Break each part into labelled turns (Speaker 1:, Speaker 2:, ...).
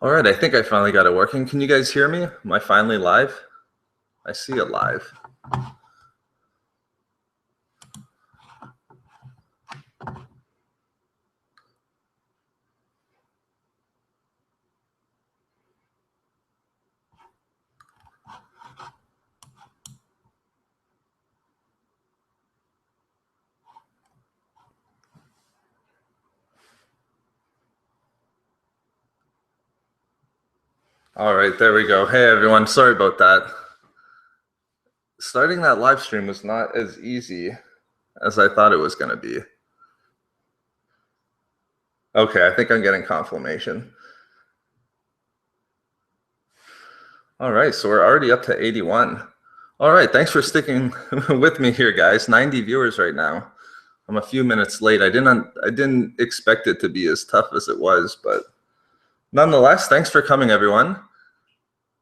Speaker 1: All right, I think I finally got it working. Can you guys hear me? Am I finally live? I see it live. All right, there we go. Hey, everyone. Sorry about that. Starting that live stream was not as easy as I thought it was going to be. Okay, I think I'm getting confirmation. All right, so we're already up to 81. All right, thanks for sticking with me here, guys. 90 viewers right now. I'm a few minutes late. I didn't expect it to be as tough as it was, but nonetheless, thanks for coming, everyone.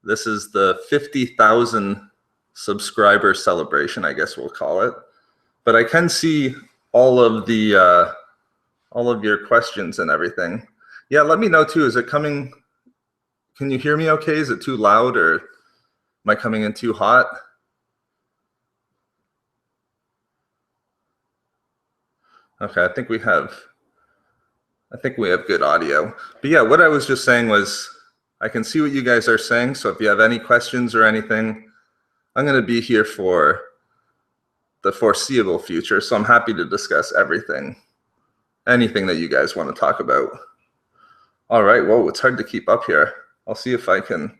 Speaker 1: This is the 50,000 subscriber celebration, I guess we'll call it. But I can see all of your questions and everything. Yeah, let me know too. Is it coming? Can you hear me okay? Is it too loud or am I coming in too hot? Okay, I think we have good audio. But yeah, what I was just saying was I can see what you guys are saying. So if you have any questions or anything, I'm going to be here for the foreseeable future. So I'm happy to discuss anything that you guys want to talk about. All right, whoa, it's hard to keep up here. I'll see if I can.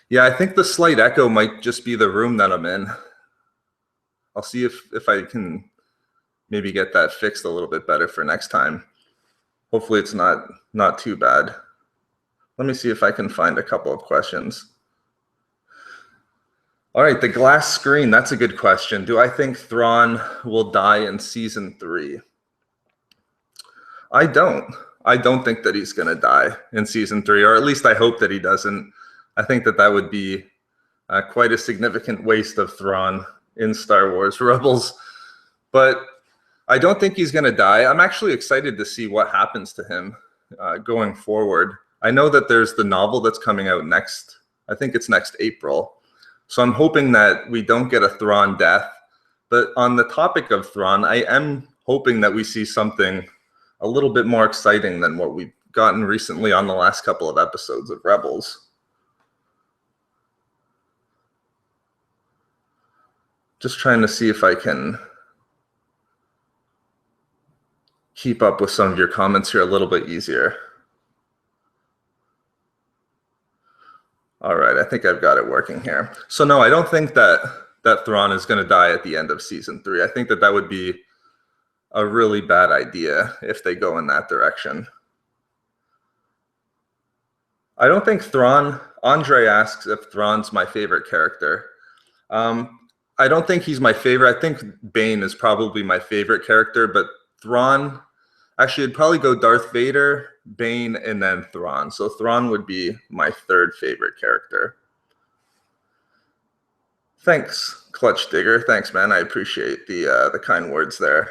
Speaker 1: Yeah, I think the slight echo might just be the room that I'm in. I'll see if I can maybe get that fixed a little bit better for next time. Hopefully it's not too bad. Let me see if I can find a couple of questions. All right, the glass screen, that's a good question. Do I think Thrawn will die in season 3? I don't think that he's going to die in season 3, or at least I hope that he doesn't. I think that would be quite a significant waste of Thrawn in Star Wars Rebels. But I don't think he's going to die. I'm actually excited to see what happens to him going forward. I know that there's the novel that's coming out next. I think it's next April. So I'm hoping that we don't get a Thrawn death. But on the topic of Thrawn, I am hoping that we see something a little bit more exciting than what we've gotten recently on the last couple of episodes of Rebels. Just trying to see if I can keep up with some of your comments here a little bit easier. All right, I think I've got it working here. So no, I don't think that Thrawn is going to die at the end of season 3. I think that would be a really bad idea if they go in that direction. I don't think Thrawn. Andre asks if Thrawn's my favorite character. I don't think he's my favorite. I think Bane is probably my favorite character, but Thrawn, actually, it'd probably go Darth Vader, Bane, and then Thrawn. So Thrawn would be my 3rd favorite character. Thanks, Clutch Digger. Thanks, man. I appreciate the kind words there.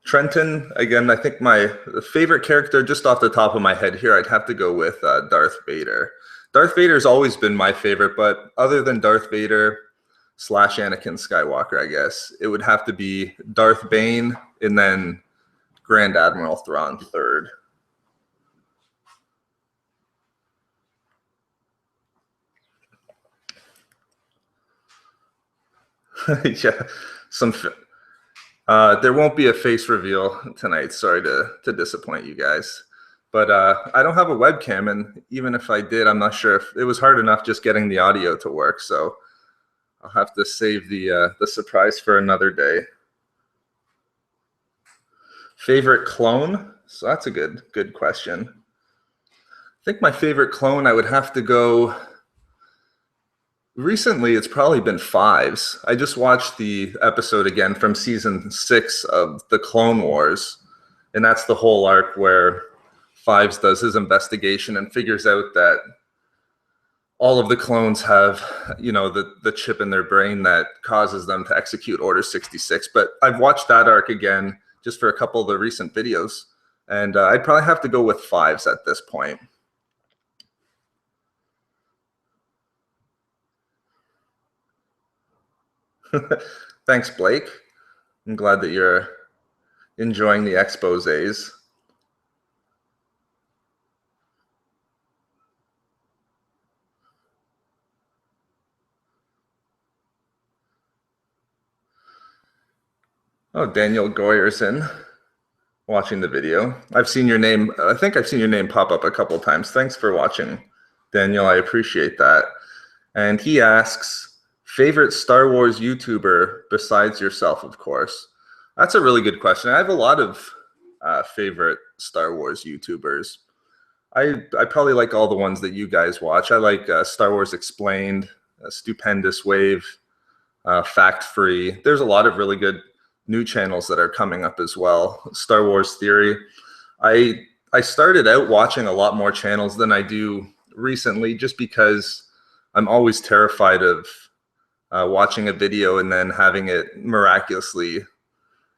Speaker 1: Trenton, again, I think my favorite character, just off the top of my head here, I'd have to go with Darth Vader. Darth Vader's always been my favorite, but other than Darth Vader / Anakin Skywalker, I guess, it would have to be Darth Bane and then Grand Admiral Thrawn 3rd. Yeah, there won't be a face reveal tonight. Sorry to disappoint you guys. But I don't have a webcam, and even if I did, I'm not sure if it was hard enough just getting the audio to work. So I'll have to save the surprise for another day. Favorite clone? So that's a good question. I think my favorite clone, I would have to go. Recently, it's probably been Fives. I just watched the episode again from season 6 of the Clone Wars, and that's the whole arc where Fives does his investigation and figures out that all of the clones have, the chip in their brain that causes them to execute Order 66. But I've watched that arc again. just for a couple of the recent videos. And I'd probably have to go with 5s at this point. Thanks, Blake. I'm glad that you're enjoying the exposés. Oh, Daniel Goyerson, watching the video. I've seen your name, I think I've seen your name pop up a couple of times. Thanks for watching, Daniel. I appreciate that. And he asks, favorite Star Wars YouTuber besides yourself, of course? That's a really good question. I have a lot of favorite Star Wars YouTubers. I probably like all the ones that you guys watch. I like Star Wars Explained, Stupendous Wave, Fact Free. There's a lot of really good new channels that are coming up as well. Star Wars Theory. I started out watching a lot more channels than I do recently, just because I'm always terrified of watching a video and then having it miraculously,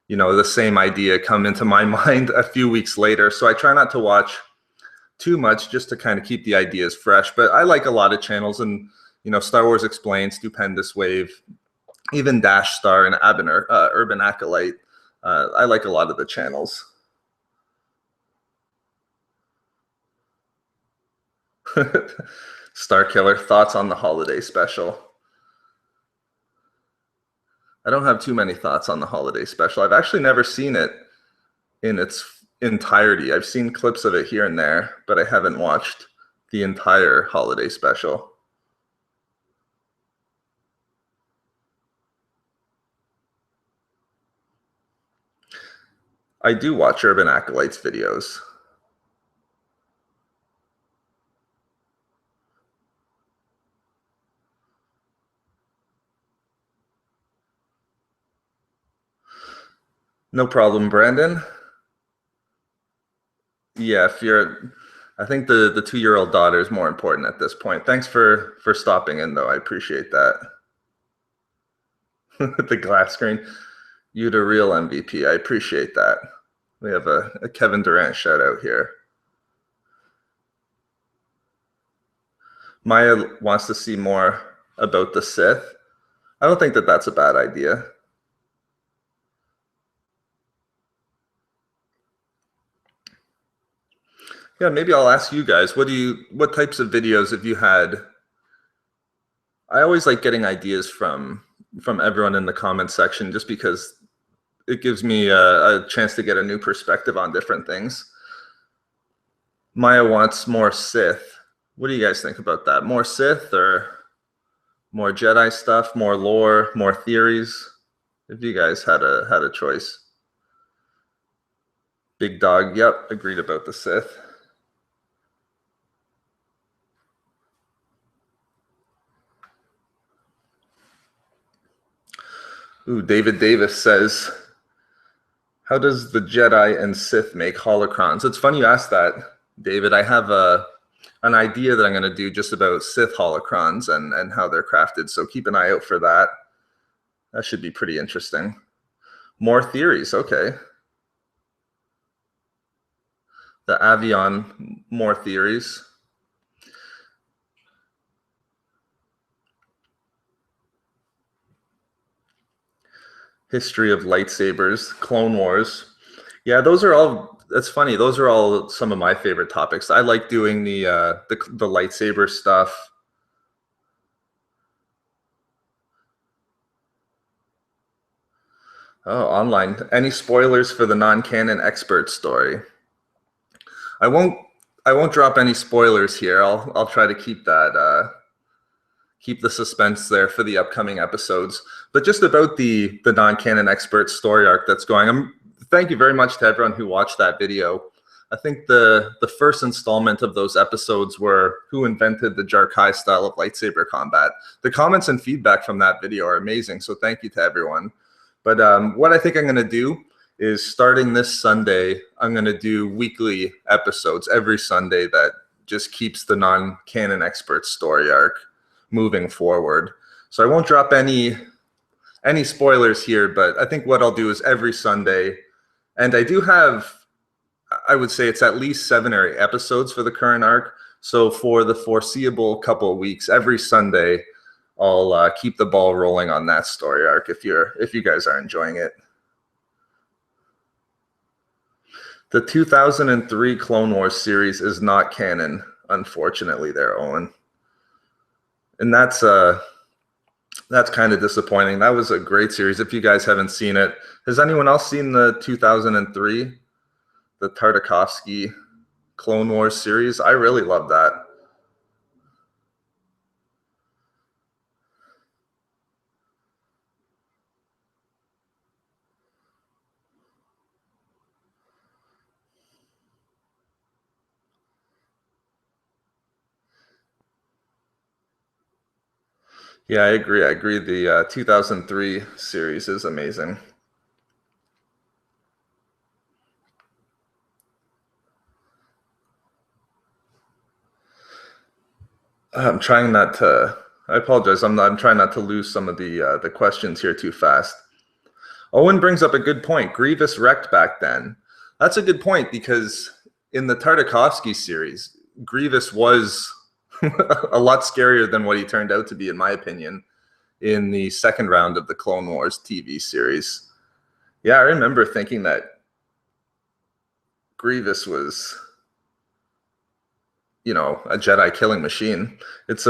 Speaker 1: you know, the same idea come into my mind a few weeks later. So I try not to watch too much, just to kind of keep the ideas fresh. But I like a lot of channels, and you know, Star Wars Explained, Stupendous Wave, even Dash Star and Urban Acolyte. I like a lot of the channels. Star Killer, thoughts on the holiday special? I don't have too many thoughts on the holiday special. I've actually never seen it in its entirety. I've seen clips of it here and there, but I haven't watched the entire holiday special. I do watch Urban Acolyte's videos. No problem, Brandon. Yeah, if you're, I think the 2-year-old daughter is more important at this point. Thanks for stopping in, though. I appreciate that. The glass screen. You the real MVP. I appreciate that. We have a Kevin Durant shout out here. Maya wants to see more about the Sith. I don't think that that's a bad idea. Yeah, maybe I'll ask you guys, what types of videos have you had? I always like getting ideas from everyone in the comment section, just because it gives me a chance to get a new perspective on different things. Maya wants more Sith. What do you guys think about that? More Sith or more Jedi stuff, more lore, more theories? If you guys had a choice. Big Dog, yep, agreed about the Sith. Ooh, David Davis says, how does the Jedi and Sith make holocrons? It's funny you asked that, David. I have an idea that I'm going to do just about Sith holocrons and how they're crafted, so keep an eye out for that. That should be pretty interesting. More theories, okay. The Avion, more theories. History of lightsabers, Clone Wars. Yeah, those are all, that's funny. Those are all some of my favorite topics. I like doing the lightsaber stuff. Oh, online. Any spoilers for the non-canon expert story? I won't drop any spoilers here. I'll try to keep that keep the suspense there for the upcoming episodes. But just about the non-canon expert story arc that's going. Thank you very much to everyone who watched that video. I think the first installment of those episodes were who invented the Jarkai style of lightsaber combat. The comments and feedback from that video are amazing, so thank you to everyone. But what I think I'm going to do is, starting this Sunday, I'm going to do weekly episodes every Sunday that just keeps the non-canon expert story arc moving forward. So I won't drop any spoilers here, but I think what I'll do is every Sunday And I do have, I would say it's at least 7 or 8 episodes for the current arc. So for the foreseeable couple of weeks, every Sunday, I'll keep the ball rolling on that story arc if you guys are enjoying it. The 2003 Clone Wars series is not canon, unfortunately, there, Owen. And that's kind of disappointing. That was a great series. If you guys haven't seen it, has anyone else seen the 2003, the Tartakovsky Clone Wars series? I really love that. Yeah, I agree. I agree. The 2003 series is amazing. I'm trying not to. I apologize. I'm trying not to lose some of the questions here too fast. Owen brings up a good point. Grievous wrecked back then. That's a good point because in the Tartakovsky series, Grievous was a lot scarier than what he turned out to be, in my opinion, in the second round of the Clone Wars TV series. Yeah, I remember thinking that Grievous was, a Jedi killing machine. It's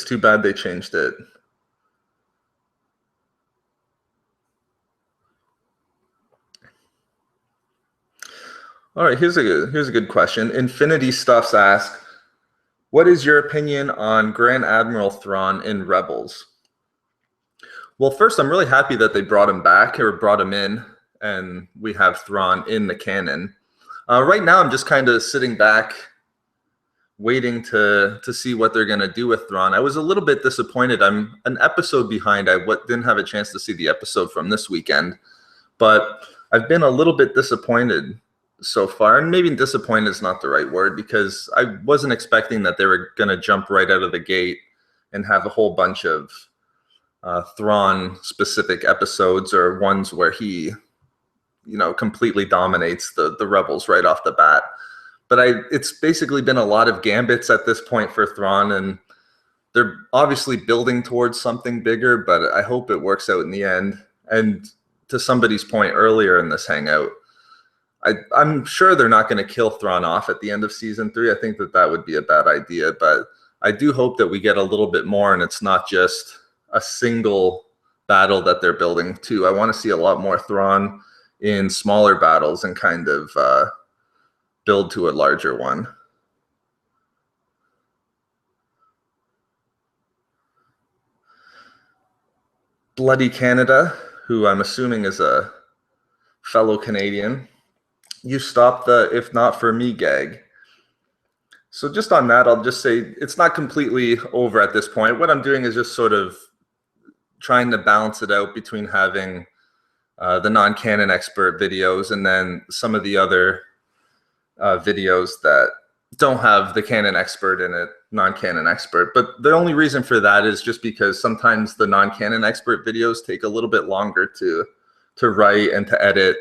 Speaker 1: too bad they changed it. All right, here's a good question. Infinity Stuffs asks, what is your opinion on Grand Admiral Thrawn in Rebels? Well, first, I'm really happy that they brought him back or brought him in, and we have Thrawn in the canon. Right now, I'm just kind of sitting back, waiting to see what they're going to do with Thrawn. I was a little bit disappointed. I'm an episode behind. I didn't have a chance to see the episode from this weekend, but I've been a little bit disappointed so far. And maybe disappointed is not the right word because I wasn't expecting that they were going to jump right out of the gate and have a whole bunch of Thrawn specific episodes or ones where he, completely dominates the rebels right off the bat. But it's basically been a lot of gambits at this point for Thrawn, and they're obviously building towards something bigger, but I hope it works out in the end. And to somebody's point earlier in this hangout, I'm sure they're not going to kill Thrawn off at the end of season 3. I think that would be a bad idea, but I do hope that we get a little bit more and it's not just a single battle that they're building to. I want to see a lot more Thrawn in smaller battles and kind of build to a larger one. Bloody Canada, who I'm assuming is a fellow Canadian, you stopped the "if not for me" gag. So just on that, I'll just say it's not completely over at this point. What I'm doing is just sort of trying to balance it out between having the non-canon expert videos and then some of the other videos that don't have the canon expert in it, non-canon expert. But the only reason for that is just because sometimes the non-canon expert videos take a little bit longer to write and to edit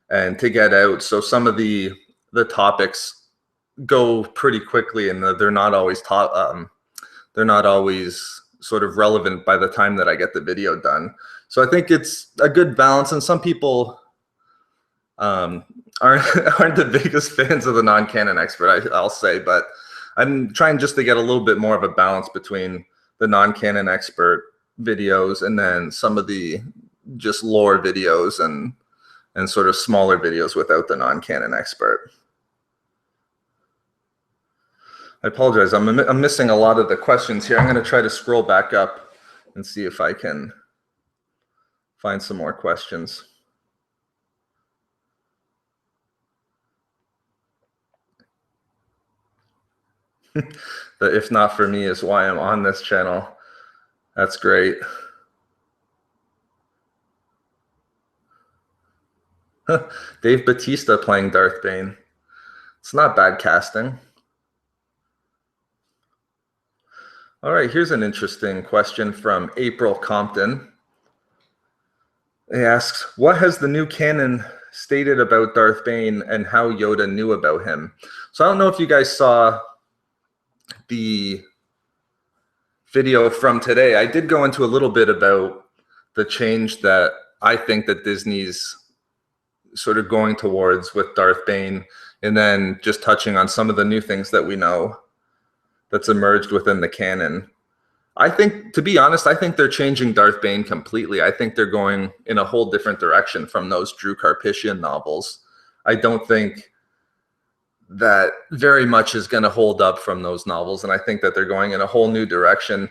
Speaker 1: and to get out. So some of the topics go pretty quickly, and they're not always sort of relevant by the time that I get the video done. So I think it's a good balance, and some people aren't the biggest fans of the non-canon expert, I'll say, but I'm trying just to get a little bit more of a balance between the non-canon expert videos and then some of the just lore videos and sort of smaller videos without the non-canon expert. I apologize. I'm missing a lot of the questions here. I'm going to try to scroll back up and see if I can find some more questions. The "if not for me" is why I'm on this channel. That's great. Dave Bautista playing Darth Bane. It's not bad casting. All right, here's an interesting question from April Compton. He asks, what has the new canon stated about Darth Bane and how Yoda knew about him. So I don't know if you guys saw the video from today. I did go into a little bit about the change that I think that Disney's sort of going towards with Darth Bane, and then just touching on some of the new things that we know that's emerged within the canon. I think, to be honest, I think they're changing Darth Bane completely. I think they're going in a whole different direction from those Drew Karpyshyn novels. I don't think that very much is going to hold up from those novels, and I think that they're going in a whole new direction.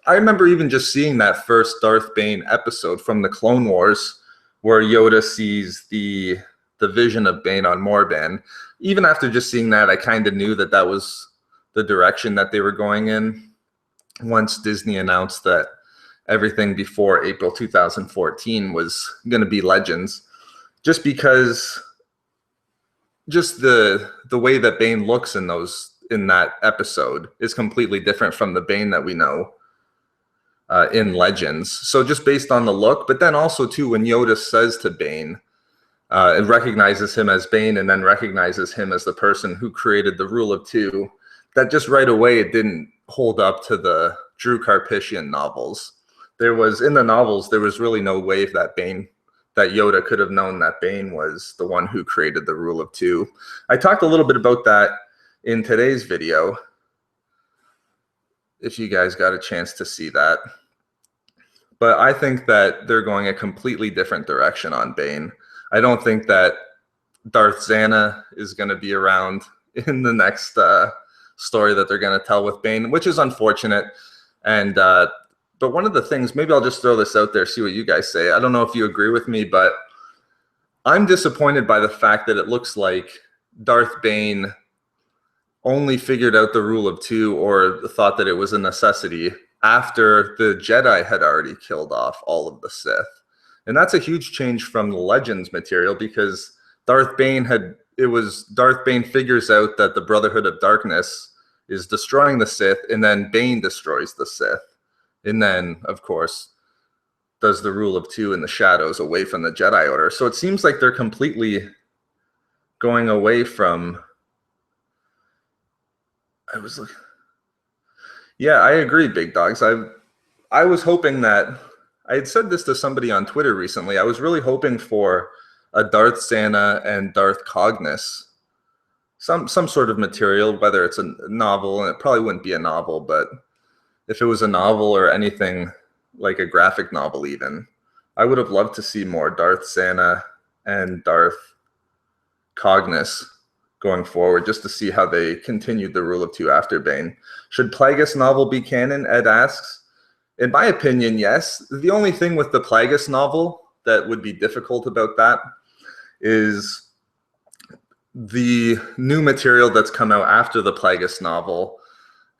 Speaker 1: I remember even just seeing that first Darth Bane episode from the Clone Wars, where Yoda sees the vision of Bane on Morban. Even after just seeing that, I kind of knew that that was the direction that they were going in. Once Disney announced that everything before April 2014 was going to be Legends, just because just the way that Bane looks in that episode is completely different from the Bane that we know in Legends. So just based on the look, but then also too, when Yoda says to Bane, and recognizes him as Bane, and then recognizes him as the person who created the Rule of Two, that just right away it didn't hold up to the Drew Karpyshyn novels. In the novels, there was really no way that Yoda could have known that Bane was the one who created the Rule of Two. I talked a little bit about that in today's video, if you guys got a chance to see that. But I think that they're going a completely different direction on Bane. I don't think that Darth Xana is going to be around in the next story that they're going to tell with Bane, which is unfortunate. And but one of the things, maybe I'll just throw this out there, see what you guys say. I don't know if you agree with me, but I'm disappointed by the fact that it looks like Darth Bane only figured out the Rule of Two, or thought that it was a necessity, after the Jedi had already killed off all of the Sith. And that's a huge change from the Legends material, because Darth Bane figures out that the Brotherhood of Darkness is destroying the Sith, and then Bane destroys the Sith. And then, of course, does the Rule of Two in the shadows away from the Jedi Order. So it seems like they're completely going away from... Yeah, I agree, Big Dogs. I was hoping that... I had said this to somebody on Twitter recently. I was really hoping for a Darth Xana and Darth Cognis, some sort of material, whether it's a novel, and it probably wouldn't be a novel, but if it was a novel or anything like a graphic novel even, I would have loved to see more Darth Xana and Darth Cognis going forward, just to see how they continued the Rule of Two after Bane. Should Plagueis novel be canon, Ed asks? In my opinion, yes. The only thing with the Plagueis novel that would be difficult about that is the new material that's come out after the Plagueis novel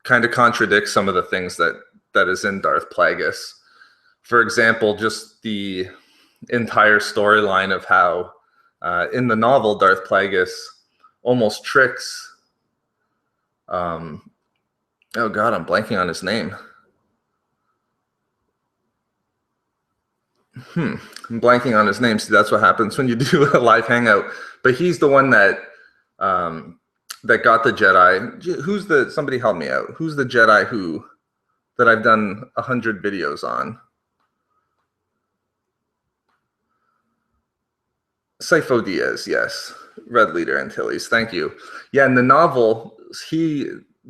Speaker 1: kind of contradicts some of the things that is in Darth Plagueis. For example, just the entire storyline of how in the novel Darth Plagueis almost tricks oh god, I'm blanking on his name. I'm blanking on his name. See, that's what happens when you do a live hangout. But he's the one that that got the Jedi. Somebody help me out. Who's the Jedi that I've done 100 videos on? Sifo Dyas, yes. Red Leader Antilles, thank you. Yeah, in the novel,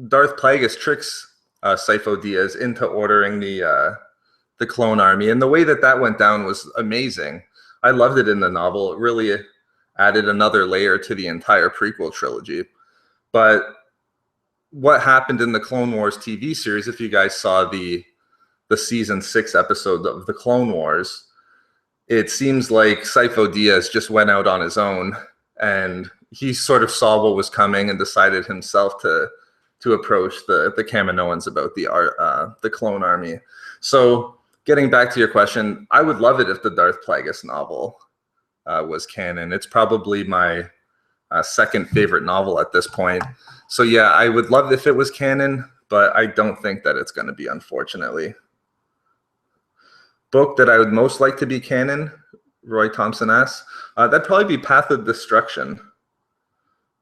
Speaker 1: Darth Plagueis tricks Sifo Dyas into ordering the clone army, and the way that went down was amazing. I loved it in the novel. It really added another layer to the entire prequel trilogy. But what happened in the Clone Wars TV series, if you guys saw the season 6 episode of the Clone Wars, it seems like Sifo Dyas just went out on his own, and he sort of saw what was coming and decided himself to approach the Kaminoans about the clone army. So getting back to your question, I would love it if the Darth Plagueis novel was canon. It's probably my second favorite novel at this point. So yeah, I would love if it was canon, but I don't think that it's going to be, unfortunately. Book that I would most like to be canon, Roy Thompson asks. That'd probably be Path of Destruction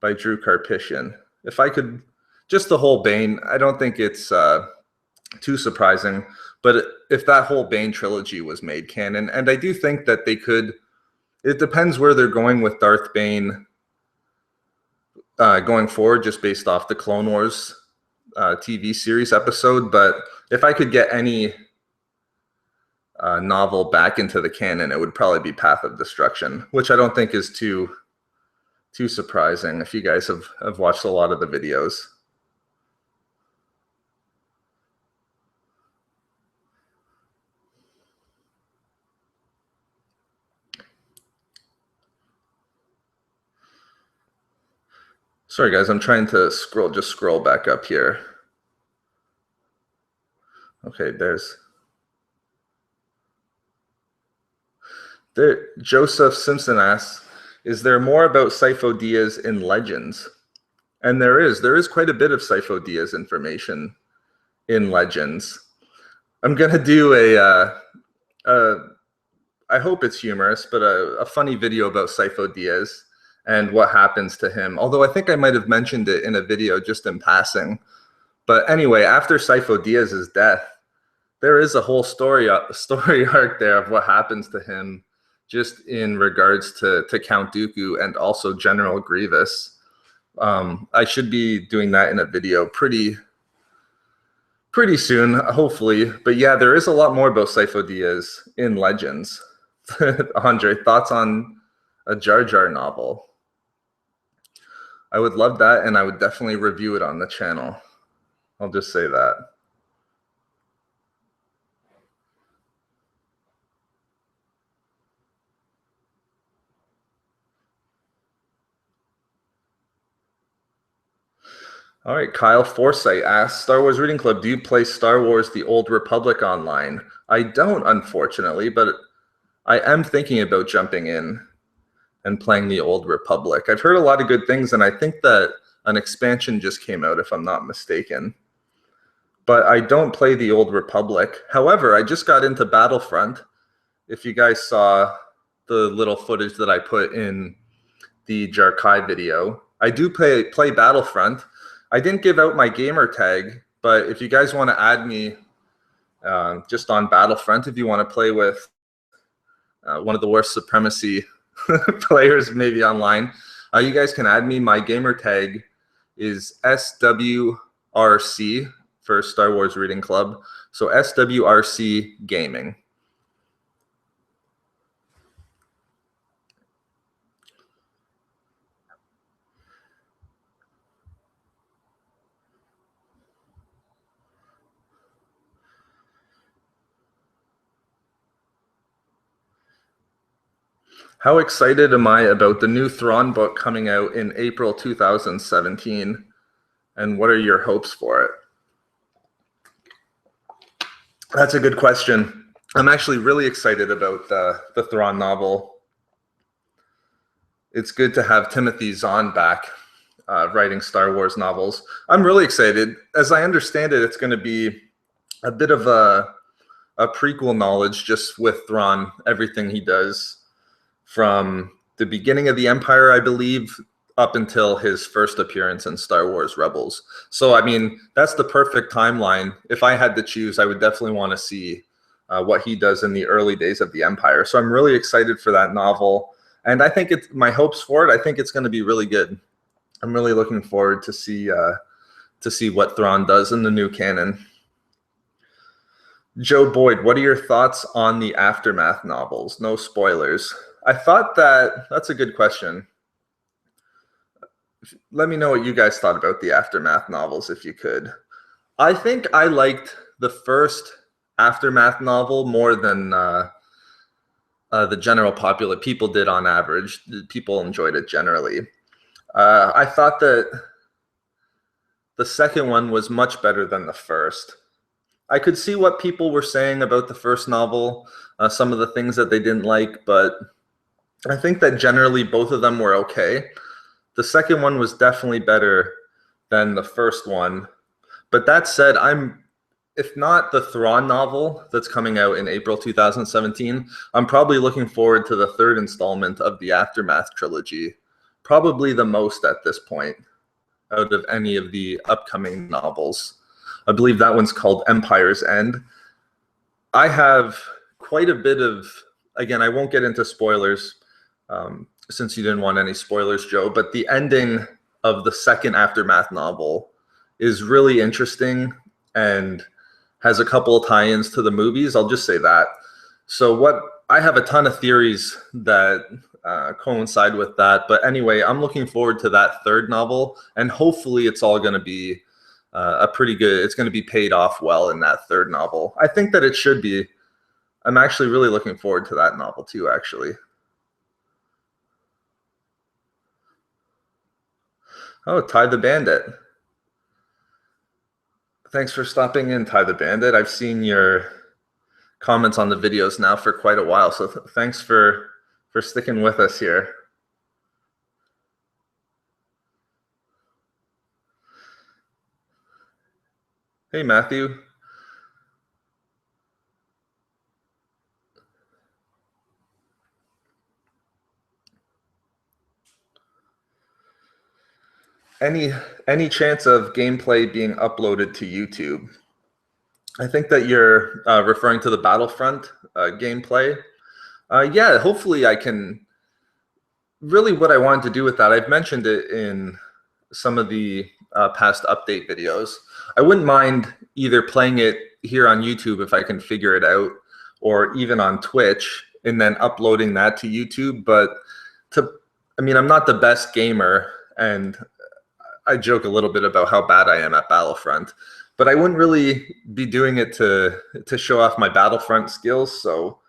Speaker 1: by Drew Karpyshyn. If I could, just the whole Bane, I don't think it's too surprising, but if that whole Bane trilogy was made canon, and I do think that they could, it depends where they're going with Darth Bane going forward, just based off the Clone Wars TV series episode. But if I could get any novel back into the canon, it would probably be Path of Destruction, which I don't think is too surprising if you guys have watched a lot of the videos. Sorry guys, I'm trying to scroll back up here. Okay, Joseph Simpson asks, is there more about Sifo Dyas in Legends? And there is quite a bit of Sifo Dyas information in Legends. I'm gonna do I hope it's humorous, but a funny video about Sifo Dyas and what happens to him. Although I think I might have mentioned it in a video just in passing. But anyway, after Sifo Dyas' death, there is a whole story arc there of what happens to him, just in regards to Count Dooku and also General Grievous. I should be doing that in a video pretty soon, hopefully. But yeah, there is a lot more about Sifo Dyas in Legends. Andre, thoughts on a Jar Jar novel? I would love that, and I would definitely review it on the channel. I'll just say that. All right, Kyle Forsyth asks, Star Wars Reading Club, do you play Star Wars The Old Republic online? I don't, unfortunately, but I am thinking about jumping in and playing The Old Republic. I've heard a lot of good things, and I think that an expansion just came out, if I'm not mistaken. But I don't play The Old Republic. However, I just got into Battlefront. If you guys saw the little footage that I put in the Jarkai video, I do play Battlefront. I didn't give out my gamer tag, but if you guys want to add me just on Battlefront, if you want to play with one of the worst supremacy players maybe online, you guys can add me. My gamer tag is SWRC for Star Wars Reading Club. So SWRC Gaming. How excited am I about the new Thrawn book coming out in April 2017? And what are your hopes for it? That's a good question. I'm actually really excited about the Thrawn novel. It's good to have Timothy Zahn back writing Star Wars novels. I'm really excited. As I understand it, it's going to be a bit of a prequel knowledge just with Thrawn, everything he does from the beginning of the Empire, I believe, up until his first appearance in Star Wars Rebels. So, I mean, that's the perfect timeline. If I had to choose, I would definitely want to see what he does in the early days of the Empire. So I'm really excited for that novel. And I think my hopes for it, I think it's going to be really good. I'm really looking forward to see what Thrawn does in the new canon. Joe Boyd, what are your thoughts on the Aftermath novels? No spoilers. I thought that's a good question. Let me know what you guys thought about the Aftermath novels, if you could. I think I liked the first Aftermath novel more than the general popular people did on average. People enjoyed it generally. I thought that the second one was much better than the first. I could see what people were saying about the first novel, some of the things that they didn't like, but I think that generally both of them were okay. The second one was definitely better than the first one. But that said, I'm if not the Thrawn novel that's coming out in April 2017, I'm probably looking forward to the third installment of the Aftermath trilogy, probably the most at this point out of any of the upcoming novels. I believe that one's called Empire's End. I have quite a bit of, again, I won't get into spoilers since you didn't want any spoilers, Joe, but the ending of the second Aftermath novel is really interesting and has a couple of tie-ins to the movies. I'll just say that. So I have a ton of theories that coincide with that. But anyway, I'm looking forward to that third novel, and hopefully it's all going to be it's going to be paid off well in that third novel. I think that it should be. I'm actually really looking forward to that novel too, actually. Oh, Ty the Bandit. Thanks for stopping in, Ty the Bandit. I've seen your comments on the videos now for quite a while, so thanks for sticking with us here. Hey, Matthew. Any chance of gameplay being uploaded to YouTube? I think that you're referring to the Battlefront gameplay. Yeah, hopefully I can. Really, what I wanted to do with that, I've mentioned it in some of the past update videos. I wouldn't mind either playing it here on YouTube if I can figure it out, or even on Twitch, and then uploading that to YouTube. But I'm not the best gamer, and I joke a little bit about how bad I am at Battlefront, but I wouldn't really be doing it to show off my Battlefront skills. So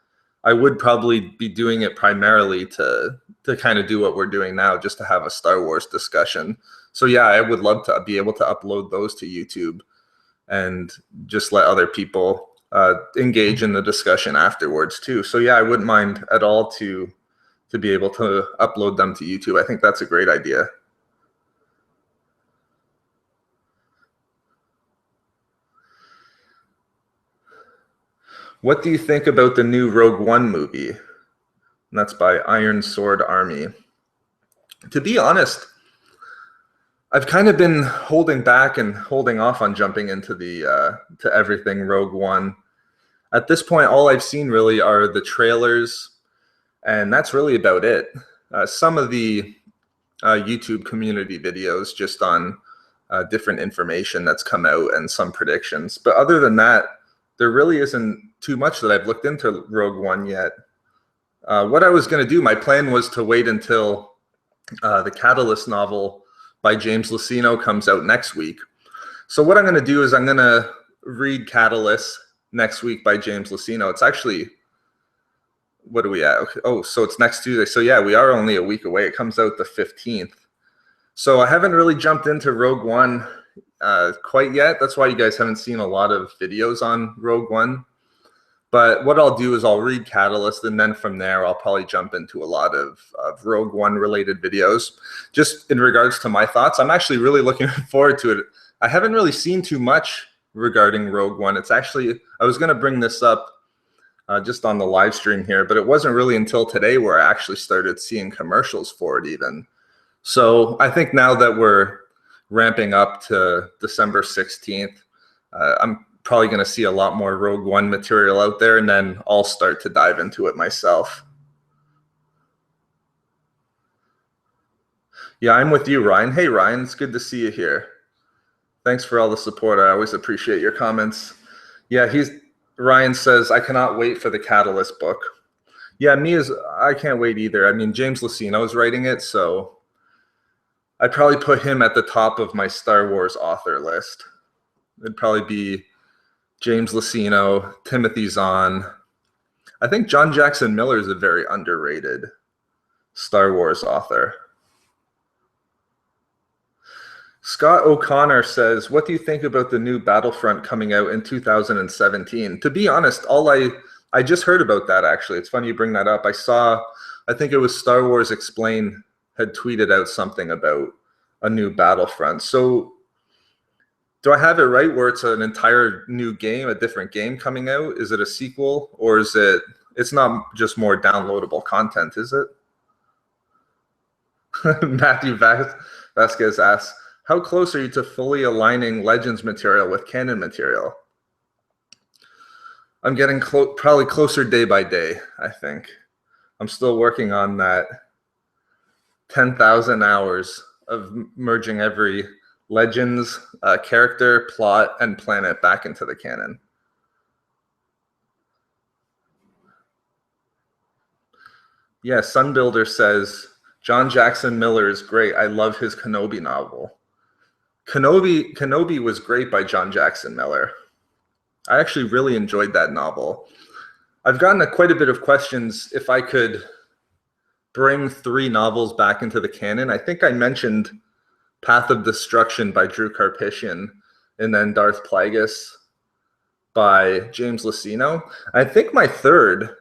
Speaker 1: I would probably be doing it primarily to kind of do what we're doing now, just to have a Star Wars discussion. So yeah, I would love to be able to upload those to YouTube and just let other people engage in the discussion afterwards too. So yeah, I wouldn't mind at all to be able to upload them to YouTube. I think that's a great idea. What do you think about the new Rogue One movie? And that's by Iron Sword Army. To be honest, I've kind of been holding back and holding off on jumping into to everything Rogue One. At this point, all I've seen really are the trailers, and that's really about it. Some of the YouTube community videos just on different information that's come out and some predictions. But other than that, there really isn't too much that I've looked into Rogue One yet. What I was going to do, my plan was to wait until the Catalyst novel by James Luceno comes out next week. So what I'm going to do is I'm going to read Catalyst next week by James Luceno. It's actually, what are we at? Okay. Oh, so it's next Tuesday. So yeah, we are only a week away. It comes out the 15th. So I haven't really jumped into Rogue One quite yet. That's why you guys haven't seen a lot of videos on Rogue One. But what I'll do is I'll read Catalyst, and then from there I'll probably jump into a lot of Rogue One related videos. Just in regards to my thoughts, I'm actually really looking forward to it. I haven't really seen too much regarding Rogue One. It's actually, I was going to bring this up just on the live stream here, but it wasn't really until today where I actually started seeing commercials for it even. So I think now that we're ramping up to December 16th, I'm probably going to see a lot more Rogue One material out there, and then I'll start to dive into it myself. Yeah, I'm with you, Ryan. Hey, Ryan, it's good to see you here. Thanks for all the support. I always appreciate your comments. Yeah, Ryan says, I cannot wait for the Catalyst book. Yeah, I can't wait either. I mean, James Luceno is writing it, so I'd probably put him at the top of my Star Wars author list. It'd probably be James Luceno, Timothy Zahn. I think John Jackson Miller is a very underrated Star Wars author. Scott O'Connor says, what do you think about the new Battlefront coming out in 2017? To be honest, I just heard about that, actually. It's funny you bring that up. I think it was Star Wars Explained had tweeted out something about a new Battlefront. So Do I have it right where it's an entire new game, a different game coming out? Is it a sequel, or is it? It's not just more downloadable content, is it? Matthew Vasquez asks, how close are you to fully aligning Legends material with canon material? I'm getting probably closer day by day, I think. I'm still working on that 10,000 hours of merging every Legends character, plot, and planet back into the canon. Yeah, Sunbuilder says, John Jackson Miller is great. I love his Kenobi novel. Kenobi was great by John Jackson Miller. I actually really enjoyed that novel. I've gotten quite a bit of questions if I could bring 3 novels back into the canon. I think I mentioned Path of Destruction by Drew Karpyshyn, and then Darth Plagueis by James Luceno. I think my third,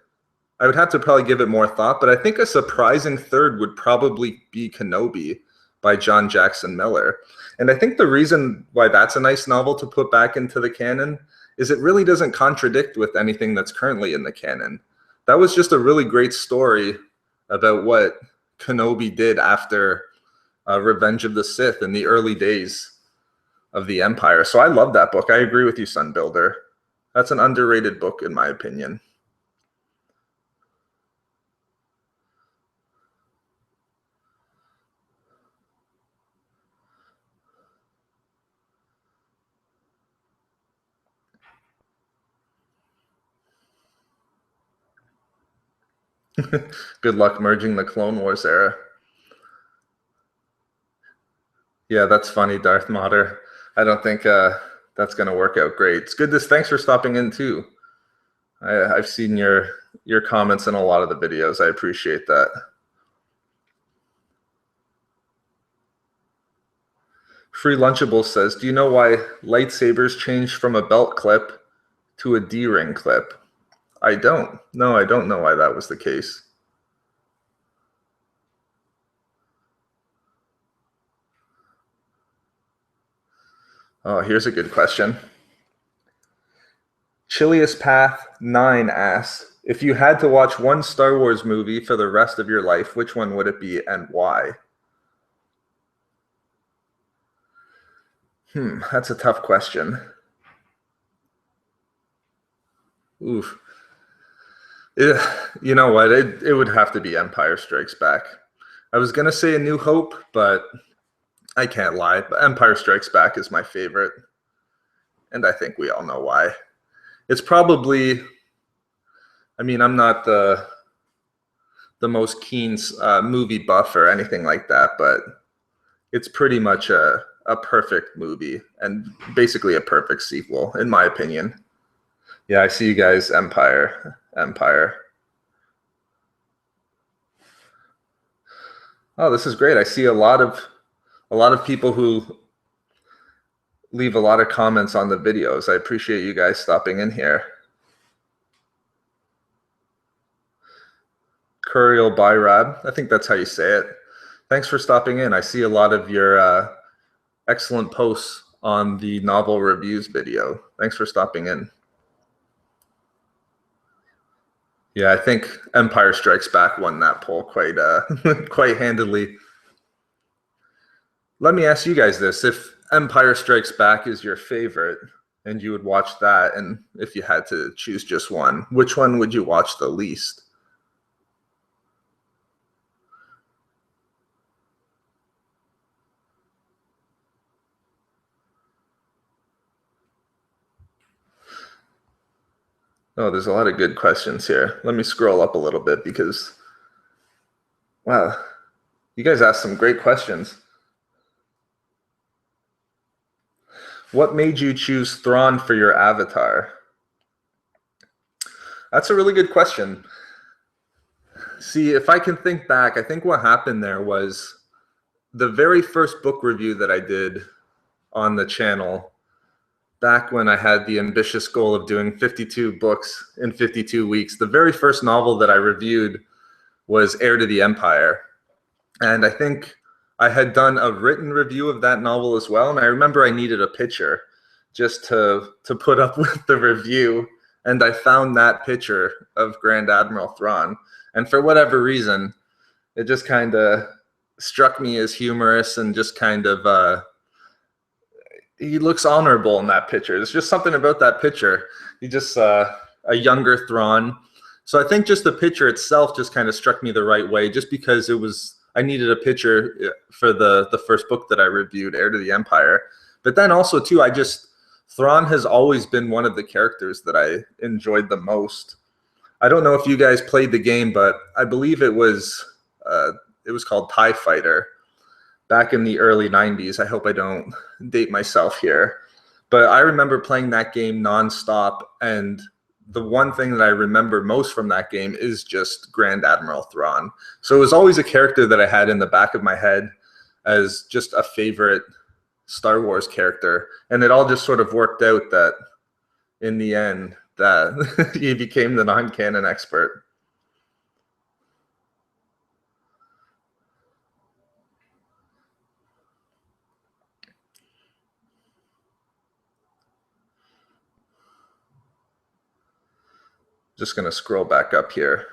Speaker 1: I would have to probably give it more thought, but I think a surprising third would probably be Kenobi by John Jackson Miller. And I think the reason why that's a nice novel to put back into the canon is it really doesn't contradict with anything that's currently in the canon. That was just a really great story about what Kenobi did after Revenge of the Sith in the early days of the Empire. So I love that book. I agree with you, Sunbuilder. That's an underrated book in my opinion. Good luck merging the Clone Wars era. Yeah, that's funny, Darth Mater. I don't think that's going to work out great. It's good. Thanks for stopping in too. I've seen your comments in a lot of the videos. I appreciate that. Free Lunchable says, do you know why lightsabers changed from a belt clip to a D-ring clip? I don't. No, I don't know why that was the case. Oh, here's a good question. Chilius Path 9 asks, if you had to watch one Star Wars movie for the rest of your life, which one would it be and why? That's a tough question. Oof. You know what? It would have to be Empire Strikes Back. I was going to say A New Hope, but I can't lie. Empire Strikes Back is my favorite. And I think we all know why. It's probably, I mean, I'm not the most keen movie buff or anything like that, but it's pretty much a perfect movie and basically a perfect sequel, in my opinion. Yeah, I see you guys, Empire. Oh, this is great. I see a lot of people who leave a lot of comments on the videos. I appreciate you guys stopping in here. Curial Byrab, I think that's how you say it. Thanks for stopping in. I see a lot of your excellent posts on the novel reviews video. Thanks for stopping in. Yeah, I think Empire Strikes Back won that poll quite quite handily. Let me ask you guys this. If Empire Strikes Back is your favorite and you would watch that, and if you had to choose just one, which one would you watch the least? Oh, there's a lot of good questions here. Let me scroll up a little bit because, wow, you guys asked some great questions. What made you choose Thrawn for your avatar? That's a really good question. See, if I can think back, I think what happened there was the very first book review that I did on the channel, back when I had the ambitious goal of doing 52 books in 52 weeks, the very first novel that I reviewed was Heir to the Empire. And I think I had done a written review of that novel as well. And I remember I needed a picture. just to put up with the review, and I found that picture of Grand Admiral Thrawn, and for whatever reason, it just kind of struck me as humorous and just kind of he looks honorable in that picture. There's just something about that picture. He just a younger Thrawn. So I think just the picture itself just kind of struck me the right way, just because I needed a picture for the first book that I reviewed, Heir to the Empire. But then also too, Thrawn has always been one of the characters that I enjoyed the most. I don't know if you guys played the game, but I believe it was called TIE Fighter back in the early 90s. I hope I don't date myself here. But I remember playing that game nonstop, and the one thing that I remember most from that game is just Grand Admiral Thrawn. So it was always a character that I had in the back of my head as just a favorite Star Wars character. And it all just sort of worked out that in the end that he became the non-canon expert. Just going to scroll back up here.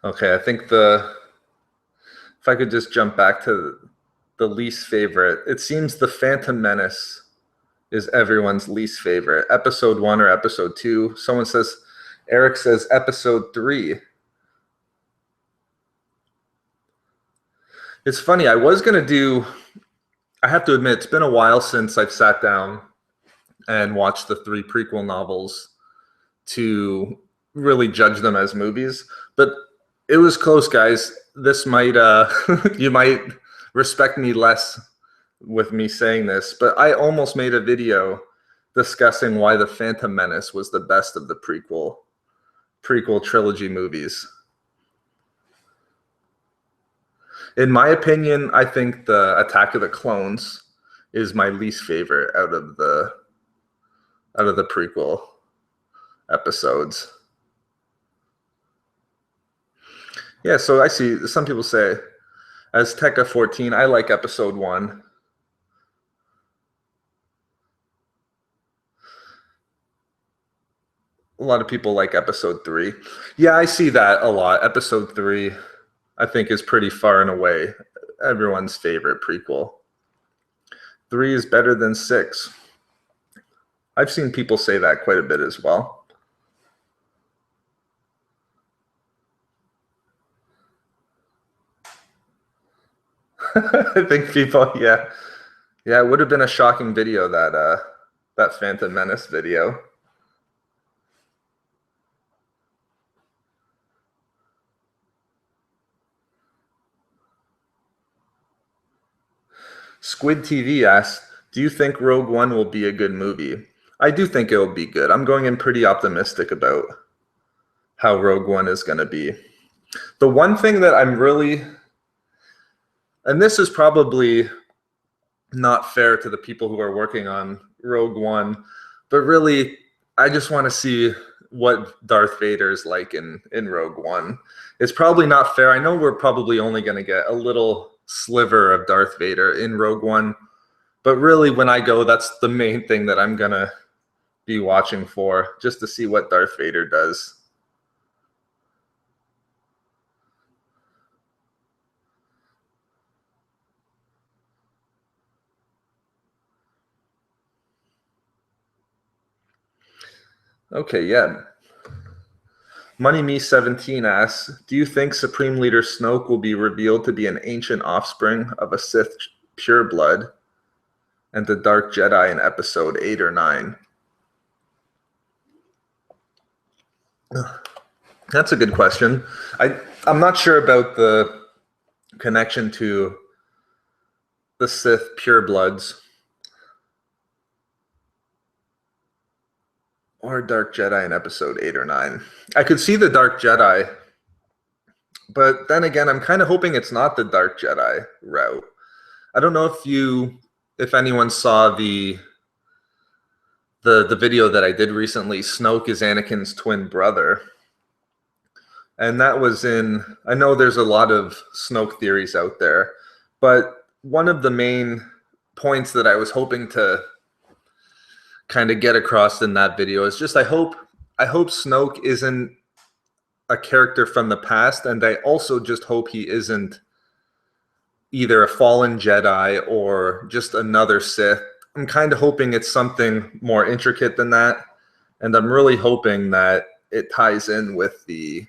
Speaker 1: Okay, I think if I could just jump back to the least favorite, it seems the Phantom Menace is everyone's least favorite. Episode 1 or episode 2. Someone says, Eric says episode 3. It's funny, I have to admit, it's been a while since I've sat down and watched the 3 prequel novels to really judge them as movies. But it was close, guys. This might, you might respect me less with me saying this, but I almost made a video discussing why the Phantom Menace was the best of the prequel trilogy movies. In my opinion, I think the Attack of the Clones is my least favorite out of the prequel episodes. Yeah, so I see some people say, as Tekka 14, I like episode 1. A lot of people like episode 3. Yeah, I see that a lot. Episode 3, I think, is pretty far and away everyone's favorite prequel. 3 is better than 6. I've seen people say that quite a bit as well. I think people, yeah, it would have been a shocking video, that Phantom Menace video. Squid TV asks, do you think Rogue One will be a good movie? I do think it'll be good. I'm going in pretty optimistic about how Rogue One is going to be. The one thing that I'm really, and this is probably not fair to the people who are working on Rogue One, but really, I just want to see what Darth Vader is like in Rogue One. It's probably not fair. I know we're probably only going to get a little sliver of Darth Vader in Rogue One, but really, when I go, that's the main thing that I'm going to be watching for, just to see what Darth Vader does. Okay, yeah. Money Me 17 asks, do you think Supreme Leader Snoke will be revealed to be an ancient offspring of a Sith pureblood and the Dark Jedi in episode 8 or 9? That's a good question. I'm not sure about the connection to the Sith purebloods or Dark Jedi in episode 8 or 9. I could see the Dark Jedi, but then again, I'm kind of hoping it's not the Dark Jedi route. I don't know if anyone saw the the video that I did recently, Snoke is Anakin's twin brother. And that was in, I know there's a lot of Snoke theories out there, but one of the main points that I was hoping to kind of get across in that video is just I hope Snoke isn't a character from the past, and I also just hope he isn't either a fallen Jedi or just another Sith. I'm kind of hoping it's something more intricate than that, and I'm really hoping that it ties in with the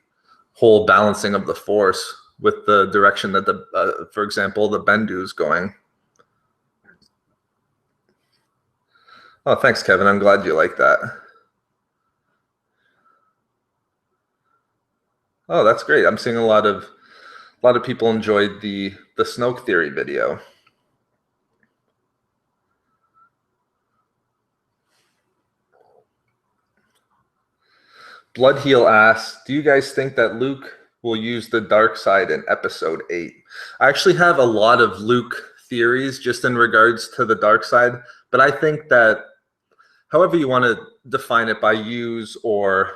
Speaker 1: whole balancing of the Force with the direction that for example, the Bendu's going. Oh, thanks, Kevin. I'm glad you like that. Oh, that's great. I'm seeing a lot of people enjoyed the Snoke theory video. Bloodheel asks, do you guys think that Luke will use the dark side in episode 8? I actually have a lot of Luke theories just in regards to the dark side, but I think that however you want to define it, by use or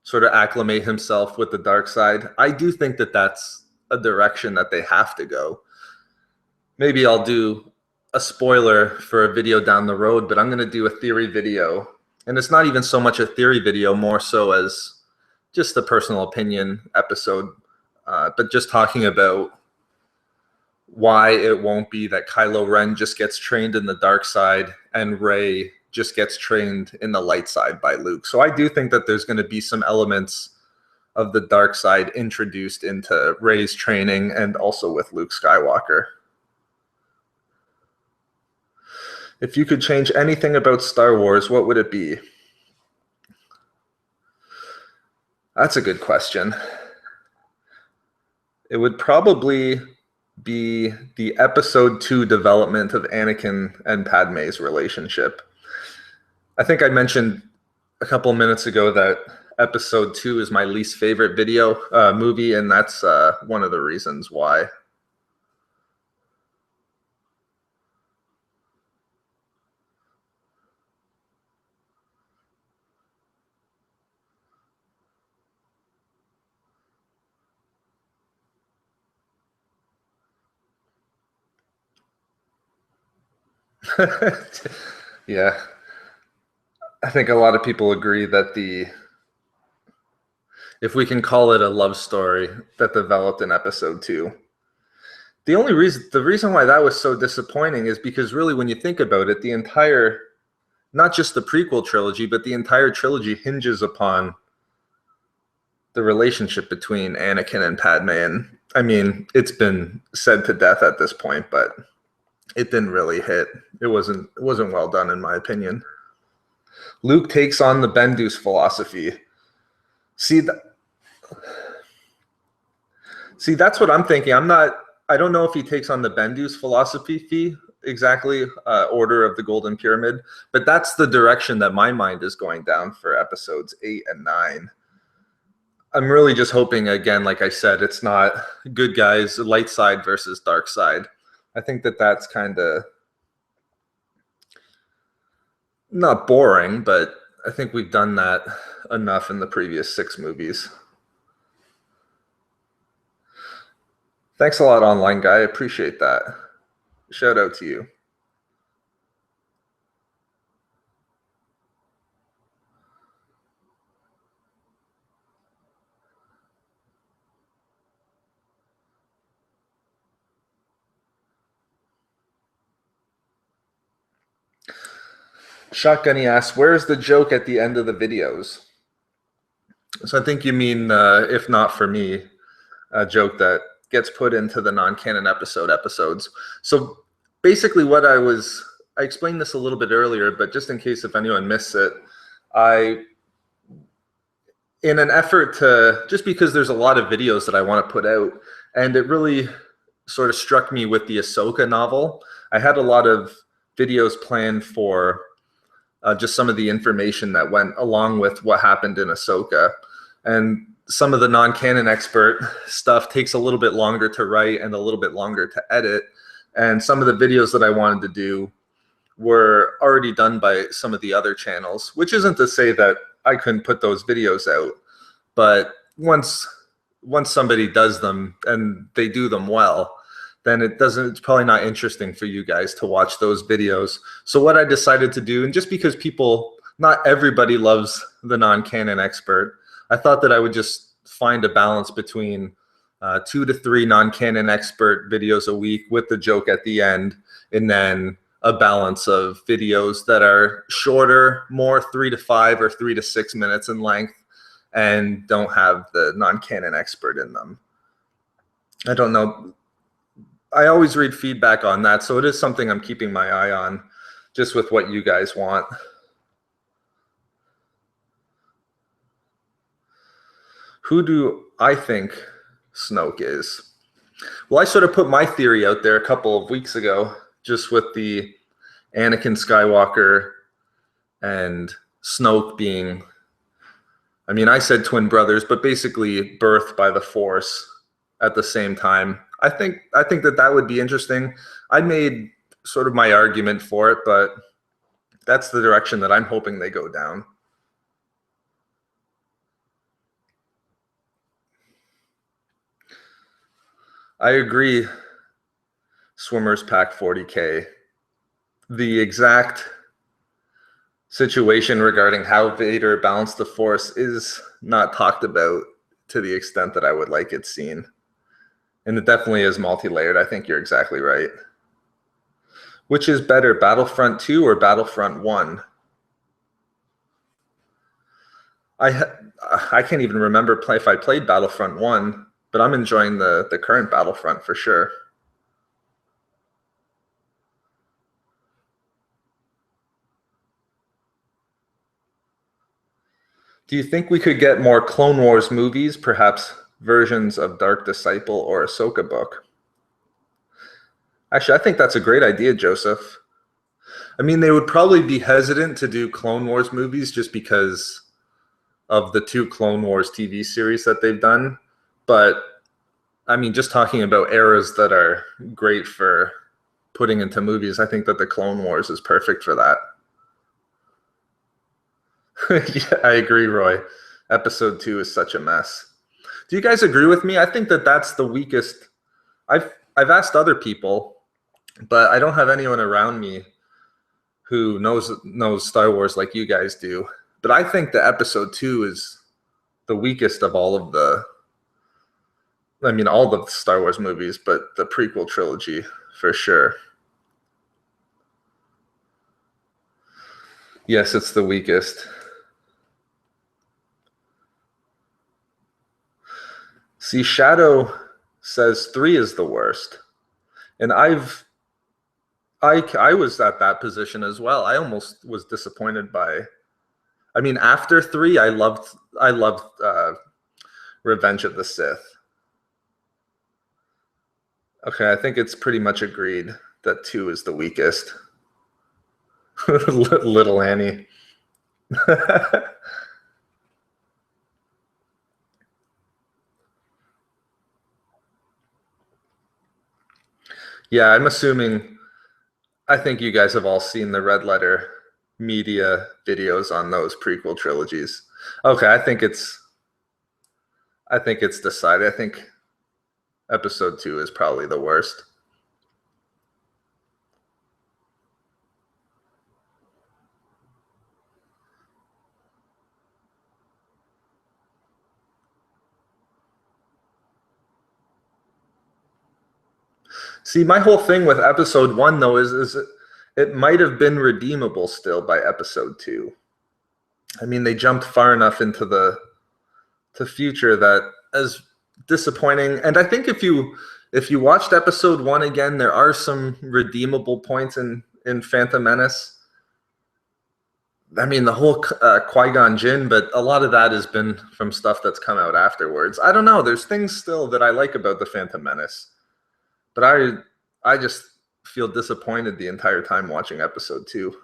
Speaker 1: sort of acclimate himself with the dark side, I do think that that's a direction that they have to go. Maybe I'll do a spoiler for a video down the road, but I'm going to do a theory video. And it's not even so much a theory video, more so as just a personal opinion episode, but just talking about why it won't be that Kylo Ren just gets trained in the dark side and Rey just gets trained in the light side by Luke. So I do think that there's going to be some elements of the dark side introduced into Rey's training and also with Luke Skywalker. If you could change anything about Star Wars, what would it be? That's a good question. It would probably be the episode 2 development of Anakin and Padme's relationship. I think I mentioned a couple of minutes ago that episode 2 is my least favorite movie, and that's one of the reasons why. Yeah. I think a lot of people agree that if we can call it a love story that developed in episode 2. The reason why that was so disappointing is because really when you think about it, the entire, not just the prequel trilogy, but the entire trilogy hinges upon the relationship between Anakin and Padme. And I mean, it's been said to death at this point, but it didn't really hit. It wasn't well done in my opinion. Luke takes on the Bendu's philosophy. See, that's what I'm thinking. I don't know if he takes on the Bendu's philosophy exactly, Order of the Golden Pyramid, but that's the direction that my mind is going down for episodes 8 and 9. I'm really just hoping, again, like I said, it's not good guys, light side versus dark side. I think that that's kind of not boring, but I think we've done that enough in the previous 6 movies. Thanks a lot, online guy. I appreciate that. Shout out to you. Shotgunny asks, where's the joke at the end of the videos? So I think you mean, if not for me, a joke that gets put into the non-canon episodes. So basically what I explained this a little bit earlier, but just in case if anyone missed it, in an effort to, just because there's a lot of videos that I want to put out, and it really sort of struck me with the Ahsoka novel, I had a lot of videos planned for just some of the information that went along with what happened in Ahsoka. And some of the non-canon expert stuff takes a little bit longer to write and a little bit longer to edit. And some of the videos that I wanted to do were already done by some of the other channels, which isn't to say that I couldn't put those videos out, but once somebody does them and they do them well, then it's probably not interesting for you guys to watch those videos. So what I decided to do, and just because not everybody loves the non-canon expert, I thought that I would just find a balance between 2 to 3 non-canon expert videos a week with the joke at the end, and then a balance of videos that are shorter, more 3 to 5 or 3 to 6 minutes in length, and don't have the non-canon expert in them. I don't know. I always read feedback on that, so it is something I'm keeping my eye on, just with what you guys want. Who do I think Snoke is? Well, I sort of put my theory out there a couple of weeks ago, just with the Anakin Skywalker and Snoke being, I mean, I said twin brothers, but basically birthed by the Force at the same time. I think that would be interesting. I made sort of my argument for it, but that's the direction that I'm hoping they go down. I agree. Swimmers pack 40K. The exact situation regarding how Vader balanced the Force is not talked about to the extent that I would like it seen. And it definitely is multi-layered. I think you're exactly right. Which is better, Battlefront 2 or Battlefront 1? I can't even remember if I played Battlefront 1, but I'm enjoying the current Battlefront for sure. Do you think we could get more Clone Wars movies, perhaps versions of Dark Disciple or Ahsoka book? Actually, I think that's a great idea, Joseph. I mean, they would probably be hesitant to do Clone Wars movies just because of the 2 Clone Wars TV series that they've done. But I mean, just talking about eras that are great for putting into movies, I think that the Clone Wars is perfect for that. Yeah, I agree, Roy. Episode 2 is such a mess. Do you guys agree with me? I think that that's the weakest. I've asked other people, but I don't have anyone around me who knows Star Wars like you guys do. But I think the episode 2 is the weakest of all of all the Star Wars movies, but the prequel trilogy for sure. Yes, it's the weakest. See, Shadow says 3 is the worst. And I was at that position as well. I almost was disappointed by, I mean, after 3, I loved Revenge of the Sith. Okay, I think it's pretty much agreed that 2 is the weakest. Little Annie. Yeah, I'm assuming, I think you guys have all seen the Red Letter Media videos on those prequel trilogies. Okay, I think it's decided. I think episode 2 is probably the worst. See, my whole thing with episode 1 though is it might have been redeemable still by episode 2. I mean, they jumped far enough into the future that, as disappointing, and I think if you watched episode 1 again, there are some redeemable points in Phantom Menace. I mean, the whole Qui-Gon Jinn, but a lot of that has been from stuff that's come out afterwards. I don't know. There's things still that I like about the Phantom Menace, but I just feel disappointed the entire time watching episode 2.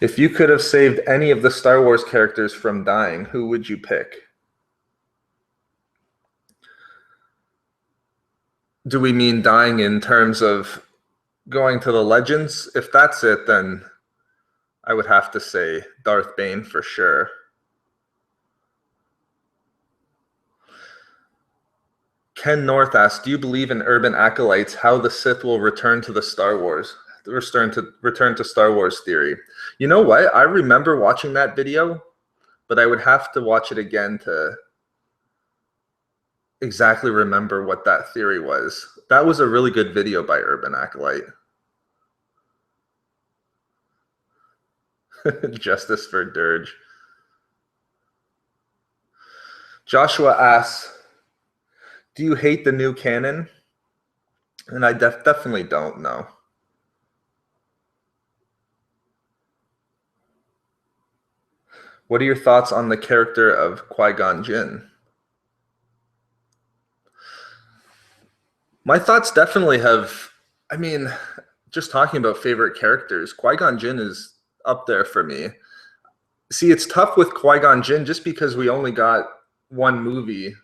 Speaker 1: If you could have saved any of the Star Wars characters from dying, who would you pick? Do we mean dying in terms of going to the legends? If that's it, then I would have to say Darth Bane for sure. Ken North asks, do you believe in urban acolytes, how the Sith will return to the Star Wars? Return to Star Wars theory. You know what? I remember watching that video, but I would have to watch it again to exactly remember what that theory was. That was a really good video by Urban Acolyte. Justice for Dirge. Joshua asks, do you hate the new canon? And I definitely don't know. What are your thoughts on the character of Qui-Gon Jinn? My thoughts definitely have, I mean, just talking about favorite characters, Qui-Gon Jinn is up there for me. See, it's tough with Qui-Gon Jinn just because we only got one movie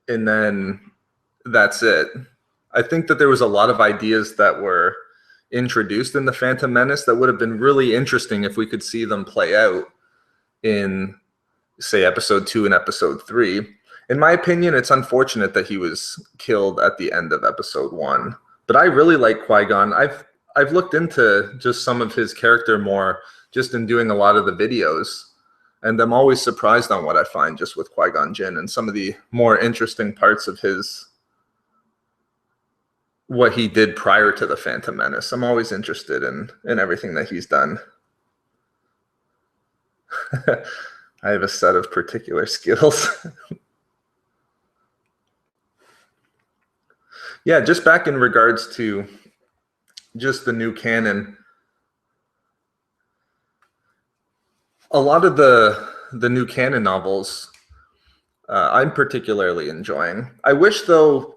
Speaker 1: and then that's it. I think that there was a lot of ideas that were introduced in The Phantom Menace that would have been really interesting if we could see them play out in, say, episode 2 and episode 3. In my opinion, it's unfortunate that he was killed at the end of episode 1. But I really like Qui-Gon. I've looked into just some of his character more just in doing a lot of the videos. And I'm always surprised on what I find just with Qui-Gon Jinn and some of the more interesting parts of what he did prior to The Phantom Menace. I'm always interested in everything that he's done. I have a set of particular skills. Yeah, just back in regards to just the new canon, a lot of the new canon novels I'm particularly enjoying. I wish, though,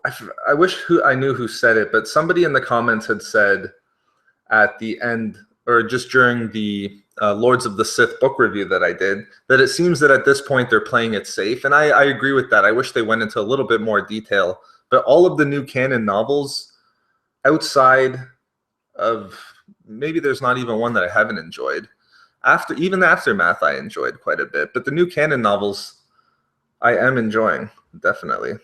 Speaker 1: I wish I knew who said it, but somebody in the comments had said at the end, or just during the Lords of the Sith book review that I did, that it seems that at this point they're playing it safe. And I agree with that. I wish they went into a little bit more detail. But all of the new canon novels, outside of, maybe there's not even one that I haven't enjoyed. Even the Aftermath I enjoyed quite a bit. But the new canon novels I am enjoying, definitely.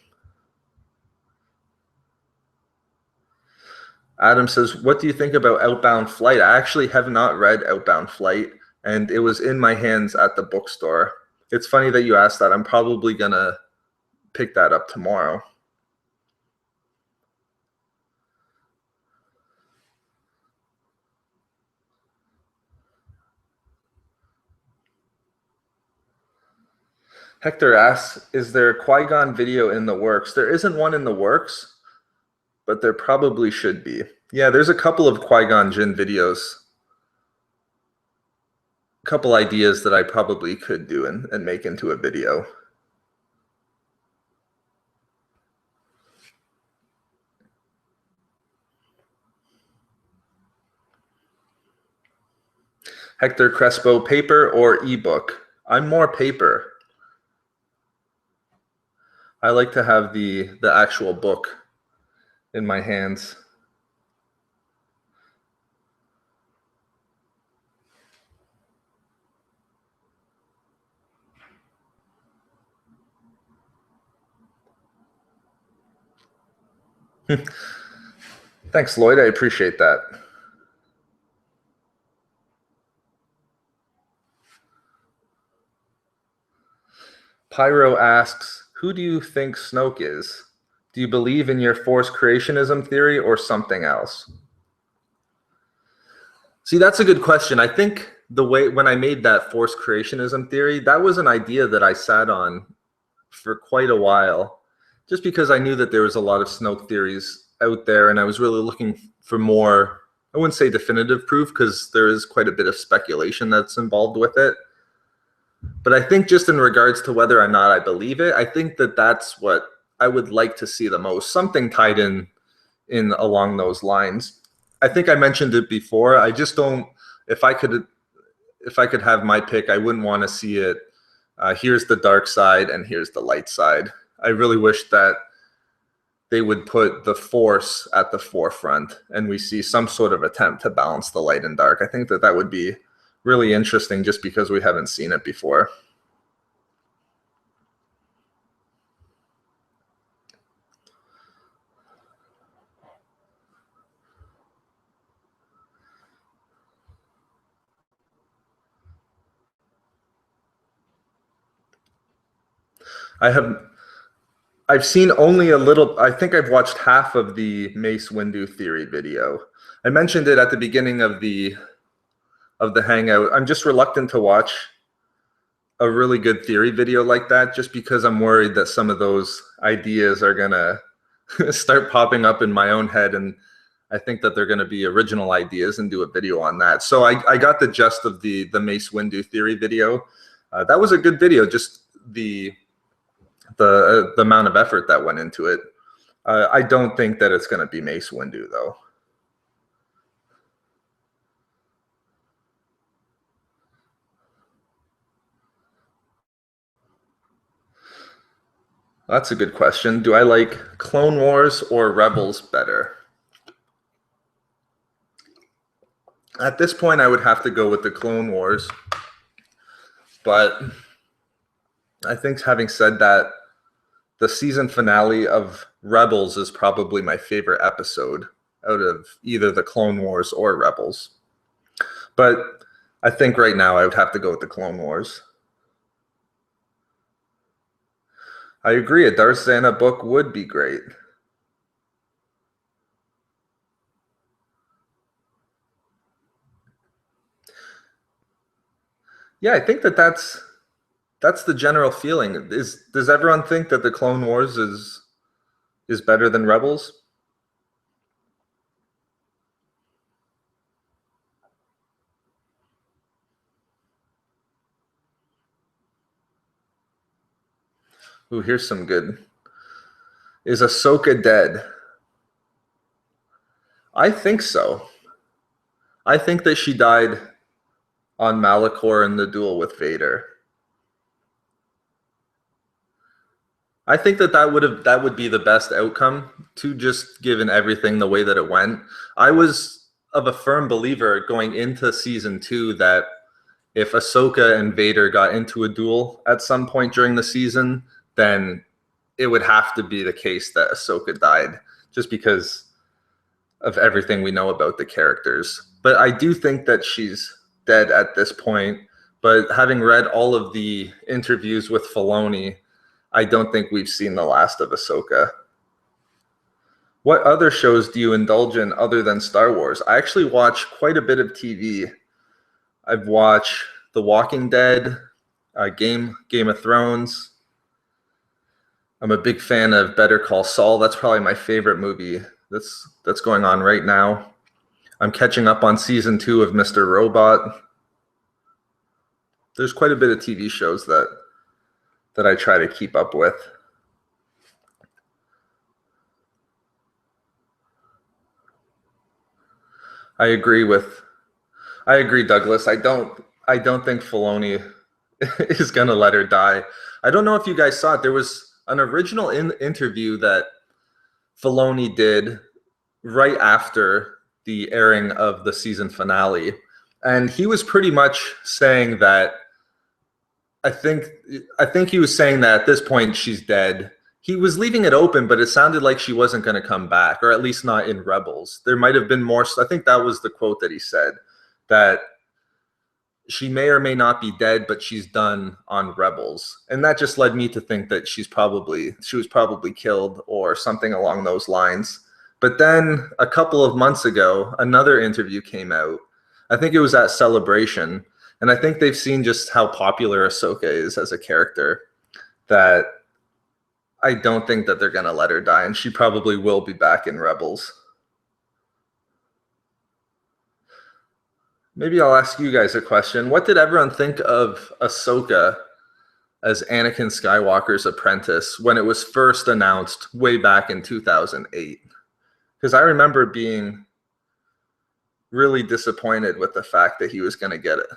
Speaker 1: Adam says, what do you think about Outbound Flight? I actually have not read Outbound Flight, and it was in my hands at the bookstore. It's funny that you asked that. I'm probably going to pick that up tomorrow. Hector asks, is there a Qui-Gon video in the works? There isn't one in the works, but there probably should be. Yeah, there's a couple of Qui-Gon Jinn videos. A couple ideas that I probably could do and make into a video. Hector Crespo, paper or ebook? I'm more paper. I like to have the actual book in my hands. Thanks, Lloyd. I appreciate that. Pyro asks, who do you think Snoke is? Do you believe in your Force creationism theory or something else? See, that's a good question. I think when I made that Force creationism theory, that was an idea that I sat on for quite a while, just because I knew that there was a lot of Snoke theories out there, and I was really looking for more, I wouldn't say definitive proof, because there is quite a bit of speculation that's involved with it. But I think just in regards to whether or not I believe it, I think that that's what I would like to see the most, something tied in along those lines. I think I mentioned it before. I just don't, if I could if I could have my pick, I wouldn't want to see it. Here's the dark side and here's the light side. I really wish that they would put the Force at the forefront and we see some sort of attempt to balance the light and dark. I think that that would be really interesting just because we haven't seen it before. I've seen only a little. I think I've watched half of the Mace Windu theory video. I mentioned it at the beginning of the Hangout. I'm just reluctant to watch a really good theory video like that just because I'm worried that some of those ideas are gonna start popping up in my own head, and I think that they're going to be original ideas and do a video on that. So I got the gist of the Mace Windu theory video. That was a good video, just the amount of effort that went into it. I don't think that it's going to be Mace Windu, though. That's a good question. Do I like Clone Wars or Rebels better? At this point, I would have to go with the Clone Wars. But I think having said that, the season finale of Rebels is probably my favorite episode out of either the Clone Wars or Rebels. But I think right now I would have to go with the Clone Wars. I agree, a Darth Zana book would be great. Yeah, I think that that's the general feeling. Does everyone think that the Clone Wars is better than Rebels? Ooh, here's some good. Is Ahsoka dead? I think so. I think that she died on Malachor in the duel with Vader. I think that that would be the best outcome to just given everything the way that it went. I was of a firm believer going into season 2 that if Ahsoka and Vader got into a duel at some point during the season, then it would have to be the case that Ahsoka died, just because of everything we know about the characters. But I do think that she's dead at this point. But having read all of the interviews with Filoni, I don't think we've seen the last of Ahsoka. What other shows do you indulge in other than Star Wars? I actually watch quite a bit of TV. I've watched The Walking Dead, Game of Thrones. I'm a big fan of Better Call Saul. That's probably my favorite movie that's going on right now. I'm catching up on season 2 of Mr. Robot. There's quite a bit of TV shows that I try to keep up with. I agree, Douglas. I don't think Filoni is gonna let her die. I don't know if you guys saw it. There was an original interview that Filoni did right after the airing of the season finale, and he was pretty much saying that I think he was saying that at this point she's dead. He was leaving it open, but it sounded like she wasn't going to come back, or at least not in Rebels. There might have been more. I think that was the quote that he said, that she may or may not be dead, but she's done on Rebels. And that just led me to think that she was probably killed or something along those lines. But then a couple of months ago, another interview came out. I think it was at Celebration. And I think they've seen just how popular Ahsoka is as a character, that I don't think that they're going to let her die, and she probably will be back in Rebels. Maybe I'll ask you guys a question. What did everyone think of Ahsoka as Anakin Skywalker's apprentice when it was first announced way back in 2008? Because I remember being really disappointed with the fact that he was going to get it.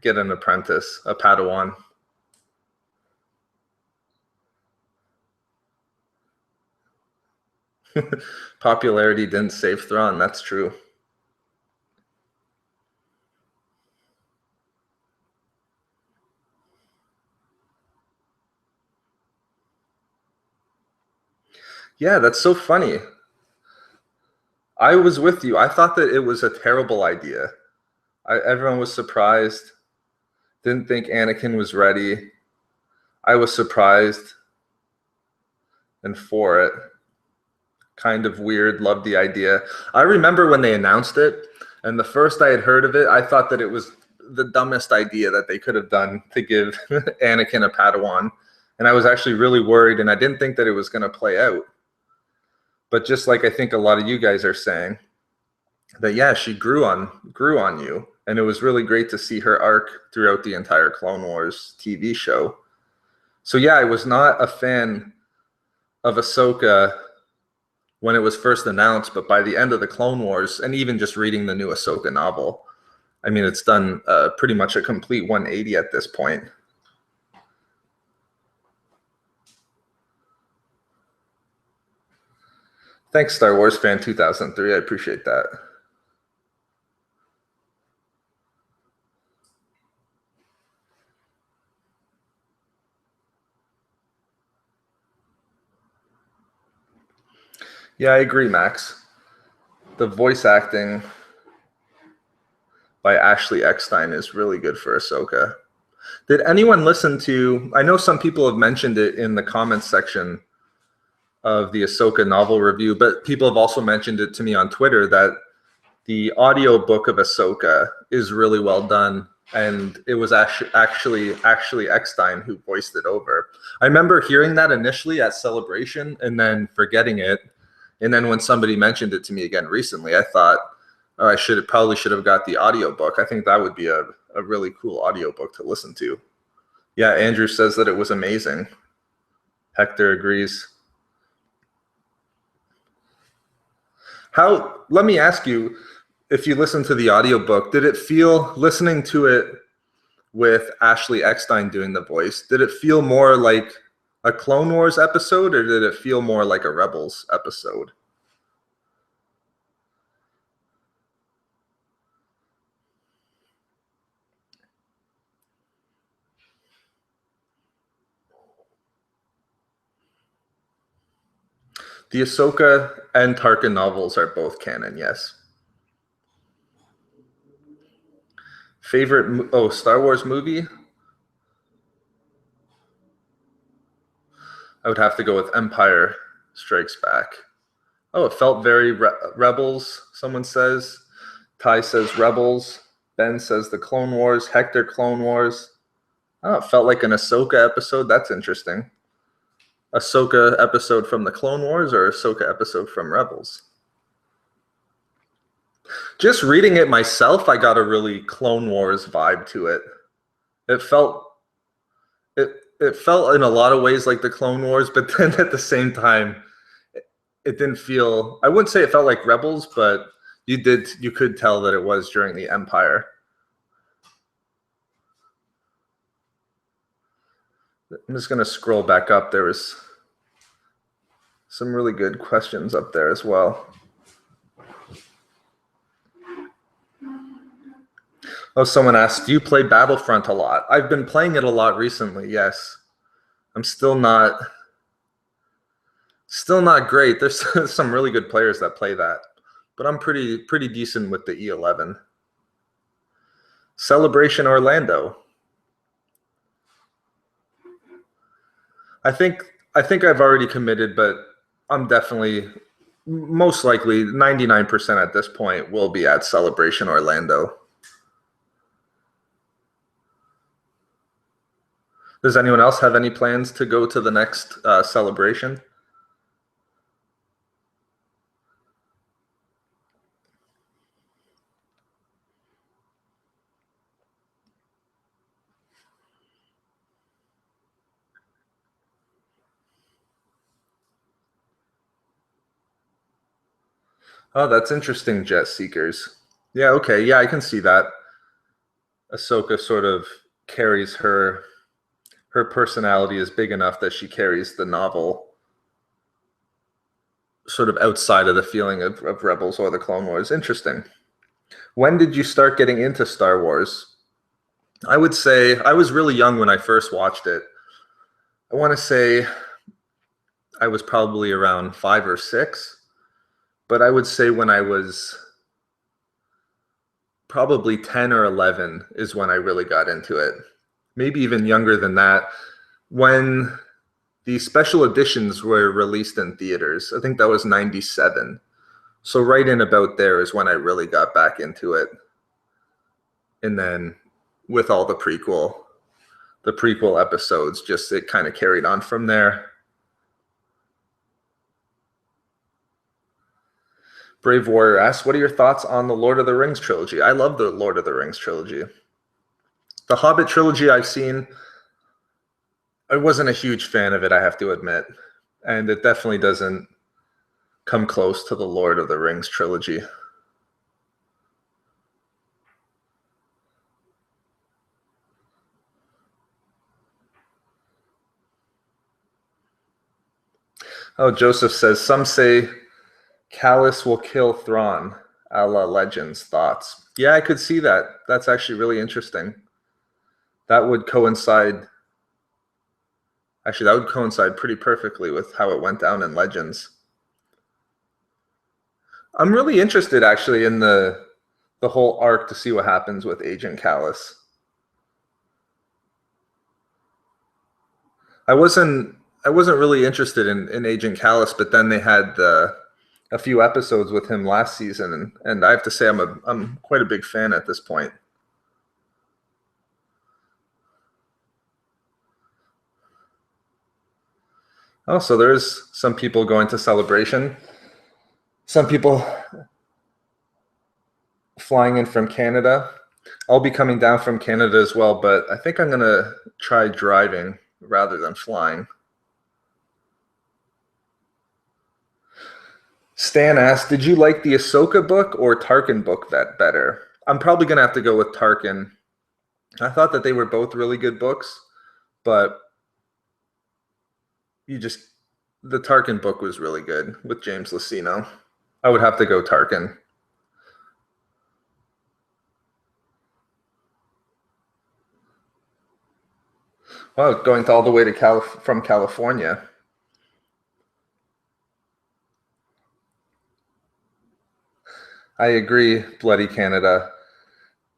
Speaker 1: get an apprentice, a Padawan. Popularity didn't save Thrawn. That's true. Yeah, that's so funny. I was with you. I thought that it was a terrible idea. Everyone was surprised. Didn't think Anakin was ready. I was surprised and for it. Kind of weird. Loved the idea. I remember when they announced it, and the first I had heard of it, I thought that it was the dumbest idea that they could have done to give Anakin a Padawan. And I was actually really worried, and I didn't think that it was going to play out. But just like I think a lot of you guys are saying, that yeah, she grew on you, and it was really great to see her arc throughout the entire Clone Wars TV show. So yeah, I was not a fan of Ahsoka when it was first announced, but by the end of the Clone Wars, and even just reading the new Ahsoka novel, I mean, it's done pretty much a complete 180 at this point. Thanks, Star Wars fan 2003. I appreciate that. Yeah, I agree, Max. The voice acting by Ashley Eckstein is really good for Ahsoka. Did anyone listen to? I know some people have mentioned it in the comments section of the Ahsoka novel review, but people have also mentioned it to me on Twitter that the audio book of Ahsoka is really well done, and it was actually Eckstein who voiced it over. I remember hearing that initially at Celebration and then forgetting it, and then when somebody mentioned it to me again recently, I thought, oh, I probably should have got the audio book. I think that would be a really cool audio book to listen to. Yeah, Andrew says that it was amazing. Hector agrees. Let me ask you, if you listen to the audiobook, did it feel, listening to it with Ashley Eckstein doing the voice, did it feel more like a Clone Wars episode, or did it feel more like a Rebels episode? The Ahsoka and Tarkin novels are both canon, yes. Favorite, Star Wars movie? I would have to go with Empire Strikes Back. Oh, it felt very Rebels, someone says. Ty says Rebels. Ben says the Clone Wars. Hector, Clone Wars. Oh, it felt like an Ahsoka episode. That's interesting. Ahsoka episode from the Clone Wars or Ahsoka episode from Rebels? Just reading it myself, I got a really Clone Wars vibe to it. It felt it felt in a lot of ways like the Clone Wars, but then at the same time, it didn't feel. I wouldn't say it felt like Rebels, but you could tell that it was during the Empire. I'm just gonna scroll back up. There was some really good questions up there as well. Oh, someone asked, do you play Battlefront a lot? I've been playing it a lot recently, yes. I'm still not great. There's some really good players that play that, but I'm pretty decent with the E11. Celebration Orlando. I think I've already committed, but I'm definitely most likely 99% at this point will be at Celebration Orlando. Does anyone else have any plans to go to the next celebration? Oh, that's interesting, Jet Seekers. Yeah, okay. Yeah, I can see that. Ahsoka sort of carries her personality is big enough that she carries the novel sort of outside of the feeling of Rebels or the Clone Wars. Interesting. When did you start getting into Star Wars? I would say I was really young when I first watched it. I want to say I was probably around 5 or 6, but I would say when I was probably 10 or 11 is when I really got into it. Maybe even younger than that. When the special editions were released in theaters, I think that was 97. So right in about there is when I really got back into it. And then with all the prequel episodes, just it kind of carried on from there. Brave Warrior asks, what are your thoughts on the Lord of the Rings trilogy? I love the Lord of the Rings trilogy. The Hobbit trilogy I've seen, I wasn't a huge fan of it, I have to admit. And it definitely doesn't come close to the Lord of the Rings trilogy. Oh, Joseph says, some say Callus will kill Thrawn, a la Legends. Thoughts? Yeah, I could see that. That's actually really interesting. That would coincide. Actually, that would coincide pretty perfectly with how it went down in Legends. I'm really interested, actually, in the whole arc to see what happens with Agent Callus. I wasn't really interested in Agent Callus, but then they had a few episodes with him last season, and I have to say I'm quite a big fan at this point. Oh, so there's some people going to Celebration. Some people flying in from Canada. I'll be coming down from Canada as well, but I think I'm going to try driving rather than flying. Stan asked, did you like the Ahsoka book or Tarkin book that better? I'm probably going to have to go with Tarkin. I thought that they were both really good books, but the Tarkin book was really good with James Luceno. I would have to go Tarkin. Wow, going all the way to from California. I agree, Bloody Canada.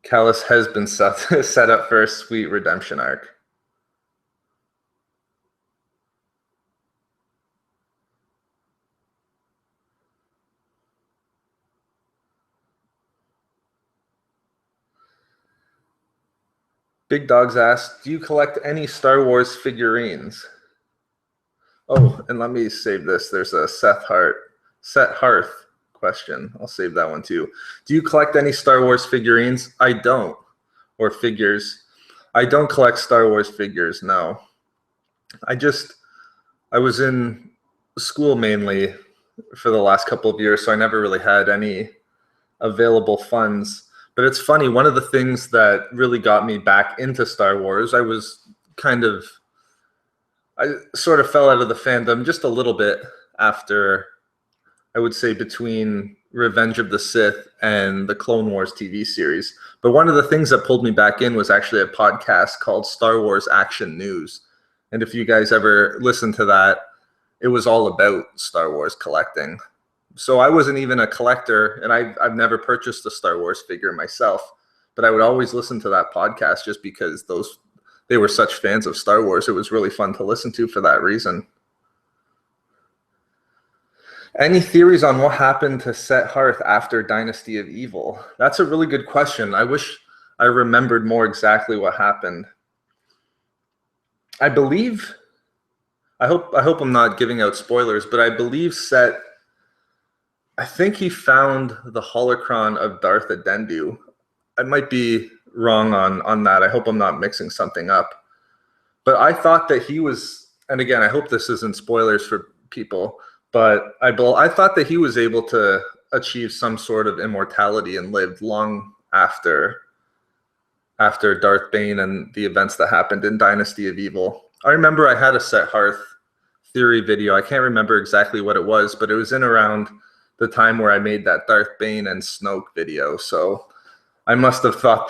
Speaker 1: Callus has been set up for a sweet redemption arc. Big Dogs asks, do you collect any Star Wars figurines? Oh, and let me save this. There's a Set Hearth question. I'll save that one too. Do you collect any Star Wars figurines? I don't. Or figures. I don't collect Star Wars figures, no. I was in school mainly for the last couple of years, so I never really had any available funds. But it's funny, one of the things that really got me back into Star Wars, I sort of fell out of the fandom just a little bit after, I would say, between Revenge of the Sith and the Clone Wars TV series. But one of the things that pulled me back in was actually a podcast called Star Wars Action News. And if you guys ever listen to that, it was all about Star Wars collecting. So I wasn't even a collector, and I've never purchased a Star Wars figure myself, but I would always listen to that podcast just because they were such fans of Star Wars. It was really fun to listen to for that reason. Any theories on what happened to Set Hearth after Dynasty of Evil? That's a really good question. I wish I remembered more exactly what happened. I hope I'm not giving out spoilers, but I believe I think he found the holocron of Darth Adendu. I might be wrong on that. I hope I'm not mixing something up. But I thought that he was, and again, I hope this isn't spoilers for people, but I thought that he was able to achieve some sort of immortality and lived long after after Darth Bane and the events that happened in Dynasty of Evil. I remember I had a Set Hearth theory video. I can't remember exactly what it was, but it was in around the time where I made that Darth Bane and Snoke video. So I must have thought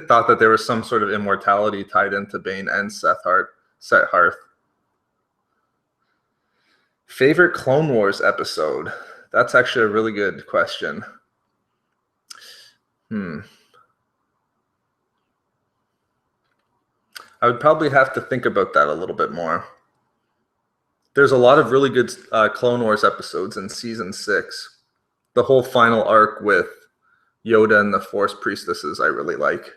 Speaker 1: thought that there was some sort of immortality tied into Bane and Set Hearth. Favorite Clone Wars episode? That's actually a really good question. I would probably have to think about that a little bit more. There's a lot of really good Clone Wars episodes in season 6. The whole final arc with Yoda and the Force Priestesses I really like.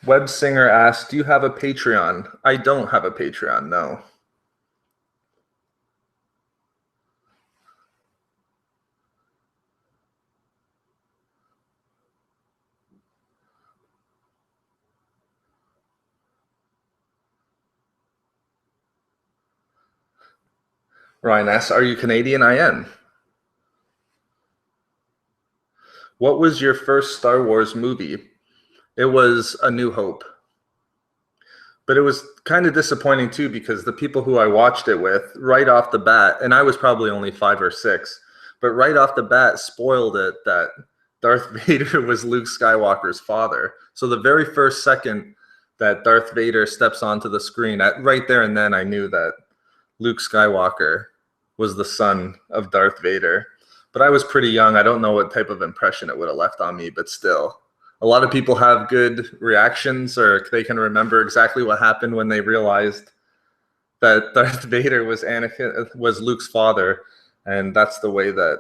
Speaker 1: Web Singer asks, do you have a Patreon? I don't have a Patreon, no. Ryan asks, are you Canadian? I am. What was your first Star Wars movie? It was A New Hope. But it was kind of disappointing too, because the people who I watched it with right off the bat, and I was probably only 5 or 6, but right off the bat spoiled it that Darth Vader was Luke Skywalker's father. So the very first second that Darth Vader steps onto the screen, right there and then I knew that Luke Skywalker was the son of Darth Vader. But I was pretty young. I don't know what type of impression it would have left on me, but still. A lot of people have good reactions, or they can remember exactly what happened when they realized that Darth Vader was Luke's father, and that's the way that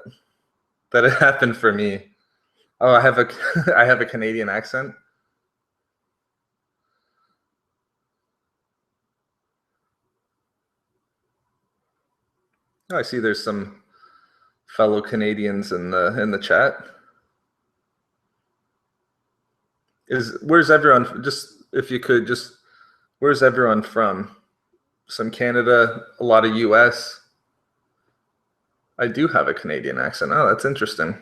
Speaker 1: it happened for me. Oh, I have a Canadian accent. Oh, I see there's some fellow Canadians in the chat. Where's everyone? Just if you could, just where's everyone from? Some Canada, a lot of US. I do have a Canadian accent. Oh, that's interesting.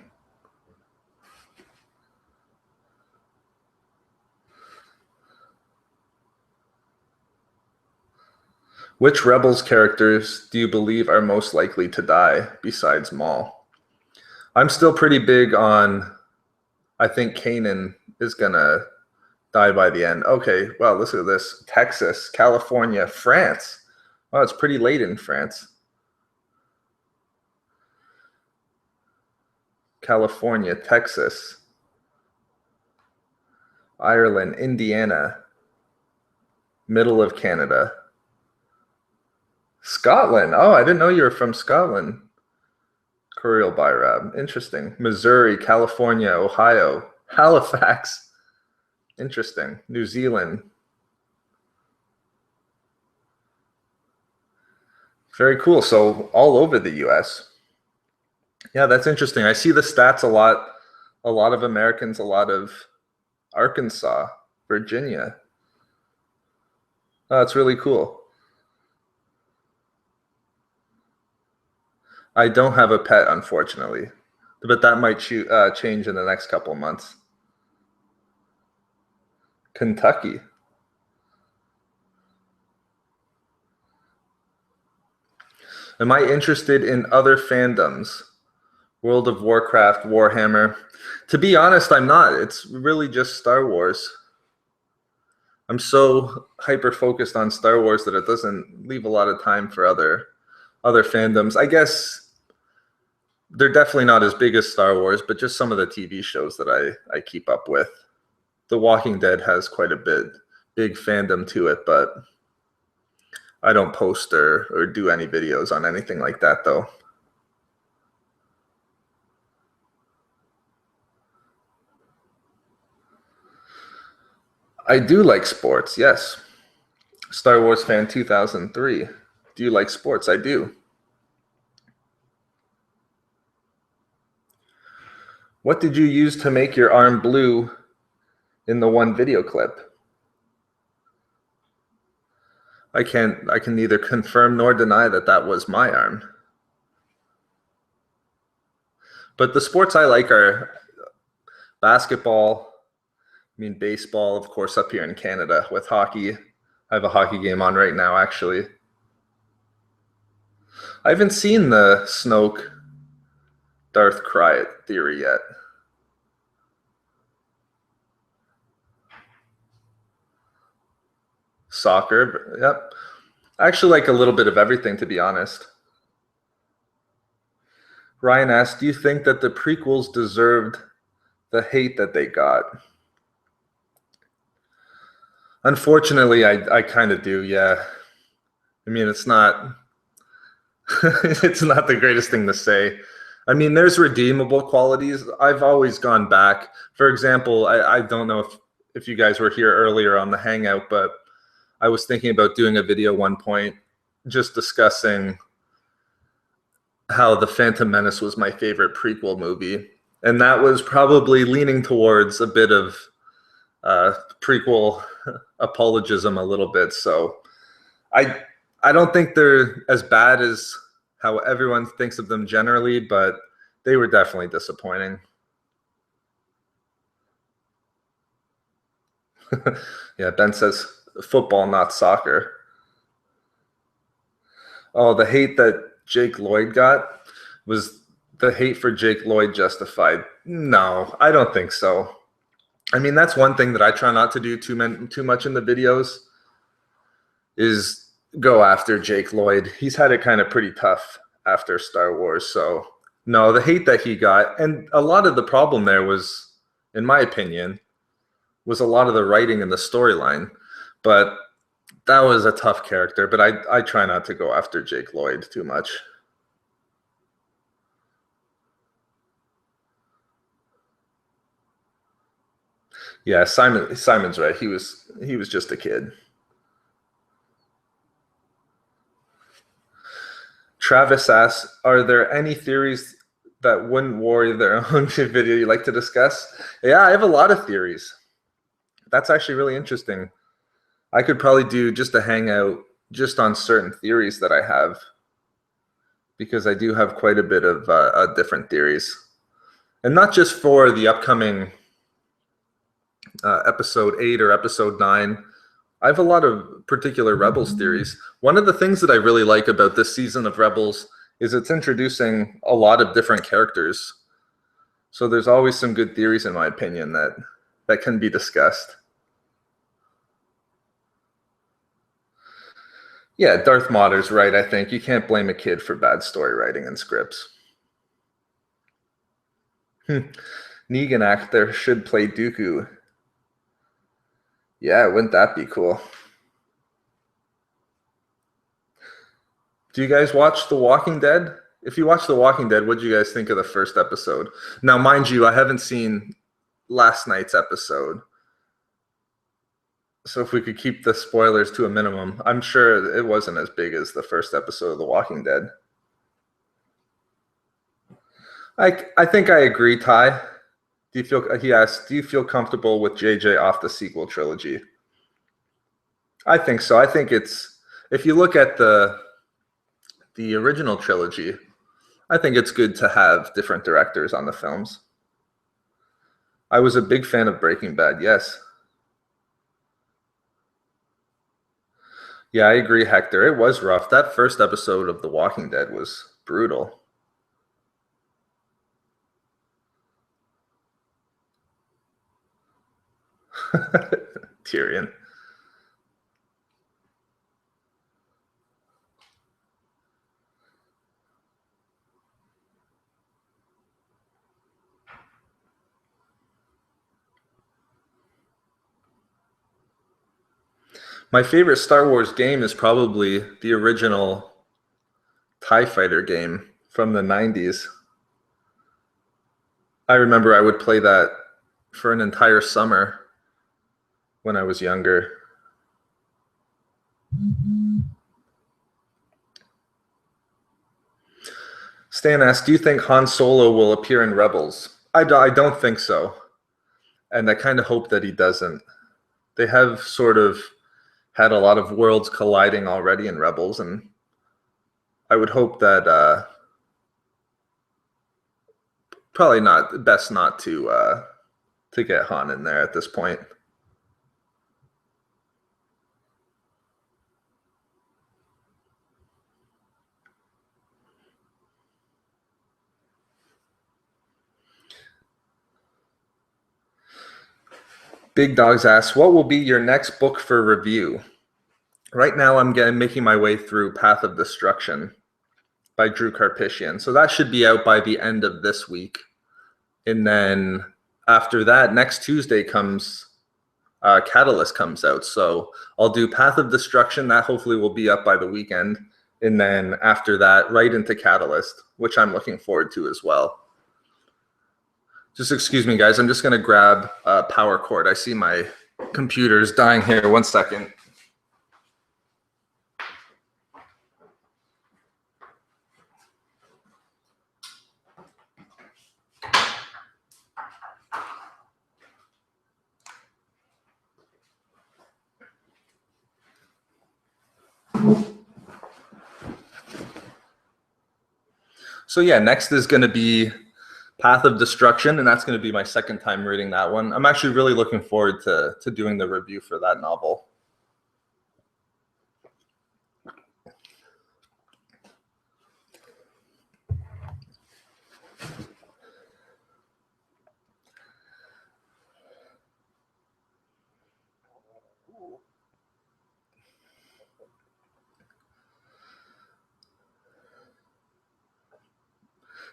Speaker 1: Which Rebels characters do you believe are most likely to die besides Maul? I'm still pretty big on, I think Kanan is gonna die by the end. Okay, well, listen to this. Texas, California, France. Well, it's pretty late in France. California, Texas, Ireland, Indiana, middle of Canada. Scotland. Oh, I didn't know you were from Scotland. Kuriel Bairab. Interesting. Missouri, California, Ohio, Halifax. Interesting. New Zealand. Very cool. So all over the US. Yeah, that's interesting. I see the stats a lot. A lot of Americans, a lot of Arkansas, Virginia. Oh, that's really cool. I don't have a pet, unfortunately, but that might change in the next couple of months. Kentucky. Am I interested in other fandoms? World of Warcraft, Warhammer. To be honest, I'm not. It's really just Star Wars. I'm so hyper-focused on Star Wars that it doesn't leave a lot of time for other fandoms. I guess they're definitely not as big as Star Wars, but just some of the TV shows that I keep up with. The Walking Dead has quite a big fandom to it, but I don't post or do any videos on anything like that, though. I do like sports, yes. Star Wars fan 2003. Do you like sports? I do. What did you use to make your arm blue in the one video clip? I can neither confirm nor deny that that was my arm. But the sports I like are basketball, baseball, of course, up here in Canada with hockey. I have a hockey game on right now, actually. I haven't seen the Snoke Darth Krayt theory yet. Soccer, yep. I actually like a little bit of everything, to be honest. Ryan asked, do you think that the prequels deserved the hate that they got? Unfortunately, I kind of do, yeah. I mean, it's not it's not the greatest thing to say. I mean, there's redeemable qualities. I've always gone back. For example, I don't know if you guys were here earlier on the Hangout, but I was thinking about doing a video one point just discussing how The Phantom Menace was my favorite prequel movie. And that was probably leaning towards a bit of prequel apologism a little bit. So I don't think they're as bad as how everyone thinks of them generally, but they were definitely disappointing. Yeah, Ben says football, not soccer. Oh, the hate that Jake Lloyd got, was the hate for Jake Lloyd justified? No, I don't think so. I mean, that's one thing that I try not to do too much in the videos is go after Jake Lloyd. He's had it kind of pretty tough after Star Wars. So no, the hate that he got, and a lot of the problem there was, in my opinion, was a lot of the writing and the storyline. But that was a tough character, but I try not to go after Jake Lloyd too much. Yeah, Simon's right. He was just a kid. Travis asks, are there any theories that wouldn't warrant their own video you'd like to discuss? Yeah, I have a lot of theories. That's actually really interesting. I could probably do just a hangout just on certain theories that I have, because I do have quite a bit of different theories. And not just for the upcoming episode 8 or episode 9. I have a lot of particular Rebels theories. One of the things that I really like about this season of Rebels is it's introducing a lot of different characters. So there's always some good theories, in my opinion, that can be discussed. Yeah, Darth Maul's right, I think. You can't blame a kid for bad story writing and scripts. Negan actor should play Dooku. Yeah, wouldn't that be cool? Do you guys watch The Walking Dead? If you watch The Walking Dead, what did you guys think of the first episode? Now, mind you, I haven't seen last night's episode. So if we could keep the spoilers to a minimum, I'm sure it wasn't as big as the first episode of The Walking Dead. I think I agree, Ty. He asked, do you feel comfortable with JJ off the sequel trilogy? I think so. I think it's, if you look at the original trilogy, I think it's good to have different directors on the films. I was a big fan of Breaking Bad, yes. Yeah, I agree, Hector. It was rough. That first episode of The Walking Dead was brutal. Tyrion. My favorite Star Wars game is probably the original TIE Fighter game from the 90s. I remember I would play that for an entire summer when I was younger. Stan asked, do you think Han Solo will appear in Rebels? I don't think so. And I kind of hope that he doesn't. They have sort of had a lot of worlds colliding already in Rebels, and I would hope that probably best not to get Han in there at this point. Big Dogs asks, what will be your next book for review? Right now, I'm making my way through Path of Destruction by Drew Karpyshyn. So that should be out by the end of this week. And then after that, next Tuesday comes Catalyst comes out. So I'll do Path of Destruction. That hopefully will be up by the weekend. And then after that, right into Catalyst, which I'm looking forward to as well. Just excuse me, guys. I'm just going to grab a power cord. I see my computer's dying here. 1 second. So yeah, next is going to be Path of Destruction, and that's going to be my second time reading that one. I'm actually really looking forward to doing the review for that novel.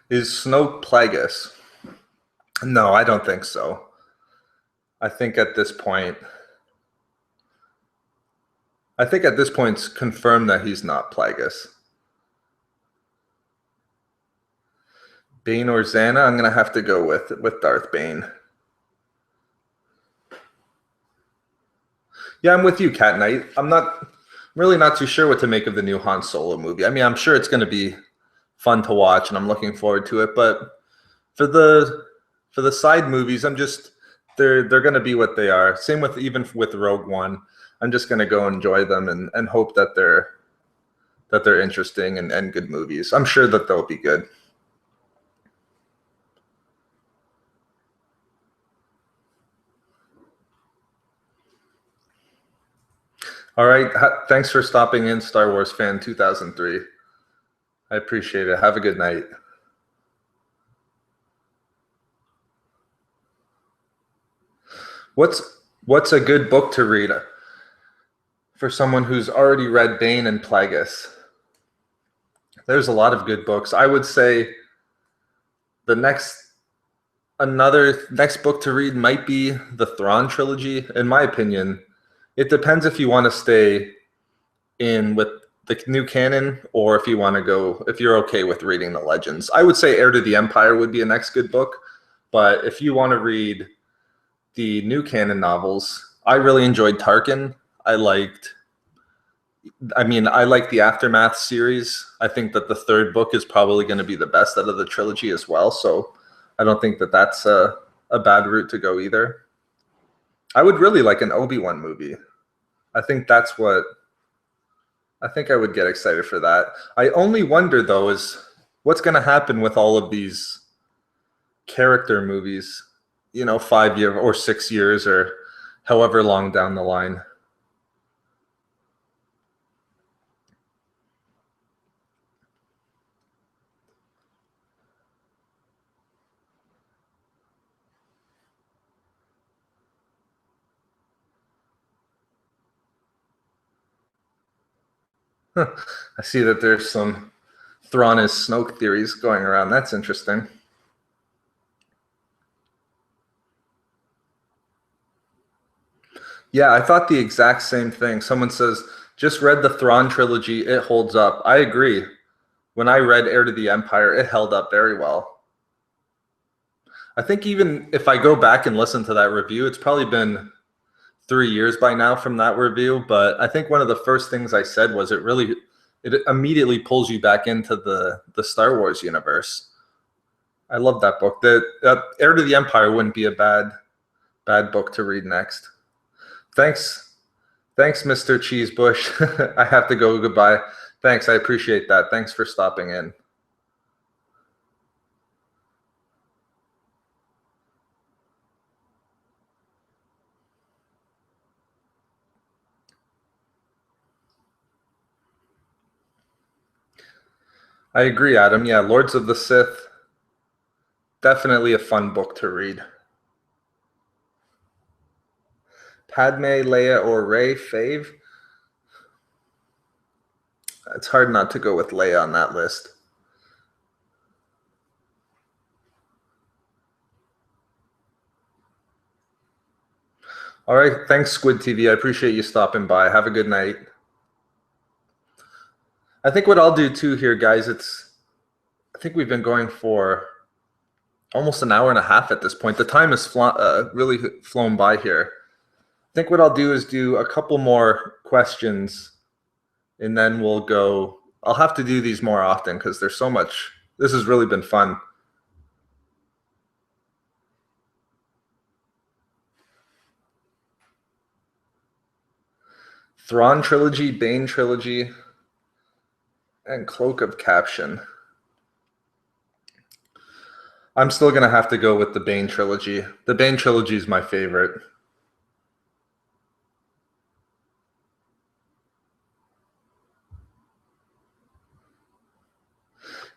Speaker 1: Is Snoke Plagueis? No, I don't think so. I think at this point it's confirmed that he's not Plagueis. Bane or Xana? I'm going to have to go with Darth Bane. Yeah, I'm with you, Cat Knight. I'm really not too sure what to make of the new Han Solo movie. I mean, I'm sure it's going to be fun to watch, and I'm looking forward to it. But for the side movies, they're going to be what they are. Same with even with Rogue One. I'm just going to go enjoy them and hope that they're interesting and good movies. I'm sure that they'll be good. All right. Thanks for stopping in, Star Wars Fan 2003. I appreciate it. Have a good night. What's a good book to read for someone who's already read Bane and Plagueis? There's a lot of good books. I would say another next book to read might be the Thrawn trilogy. In my opinion, it depends if you want to stay in with the new canon or if you're okay with reading the Legends. I would say Heir to the Empire would be a next good book, but if you want to read the new canon novels, I really enjoyed Tarkin. I like the Aftermath series. I think that the third book is probably going to be the best out of the trilogy as well. So I don't think that that's a bad route to go either. I would really like an Obi-Wan movie. I think I would get excited for that. I only wonder though is what's going to happen with all of these character movies, 5 years or 6 years or however long down the line. I see that there's some Thrawn is Snoke theories going around. That's interesting. Yeah, I thought the exact same thing. Someone says, just read the Thrawn trilogy. It holds up. I agree. When I read Heir to the Empire, it held up very well. I think even if I go back and listen to that review, it's probably been 3 years by now from that review. But I think one of the first things I said was it immediately pulls you back into the Star Wars universe. I love that book. The Heir to the Empire wouldn't be a bad book to read next. Thanks Thanks, Mr. Cheesebush. I have to go. Goodbye. Thanks. I appreciate that. Thanks for stopping in. I agree, Adam. Yeah, Lords of the Sith, definitely a fun book to read. Padme, Leia, or Rey, fave? It's hard not to go with Leia on that list. All right, thanks, Squid TV. I appreciate you stopping by. Have a good night. I think what I'll do too here, guys, I think we've been going for almost an hour and a half at this point. The time has really flown by here. I think what I'll do is do a couple more questions, and then we'll go. I'll have to do these more often because there's so much. This has really been fun. Thrawn trilogy, Bane trilogy, and Cloak of Caption. I'm still going to have to go with the Bane trilogy. The Bane trilogy is my favorite.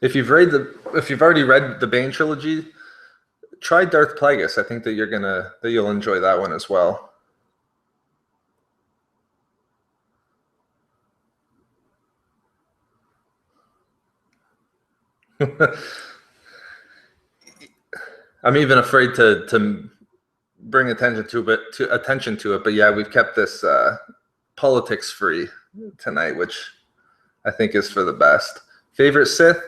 Speaker 1: If you've already read the Bane trilogy, try Darth Plagueis. I think that you'll enjoy that one as well. I'm even afraid to bring attention to it, but yeah, we've kept this politics free tonight, which I think is for the best. Favorite Sith?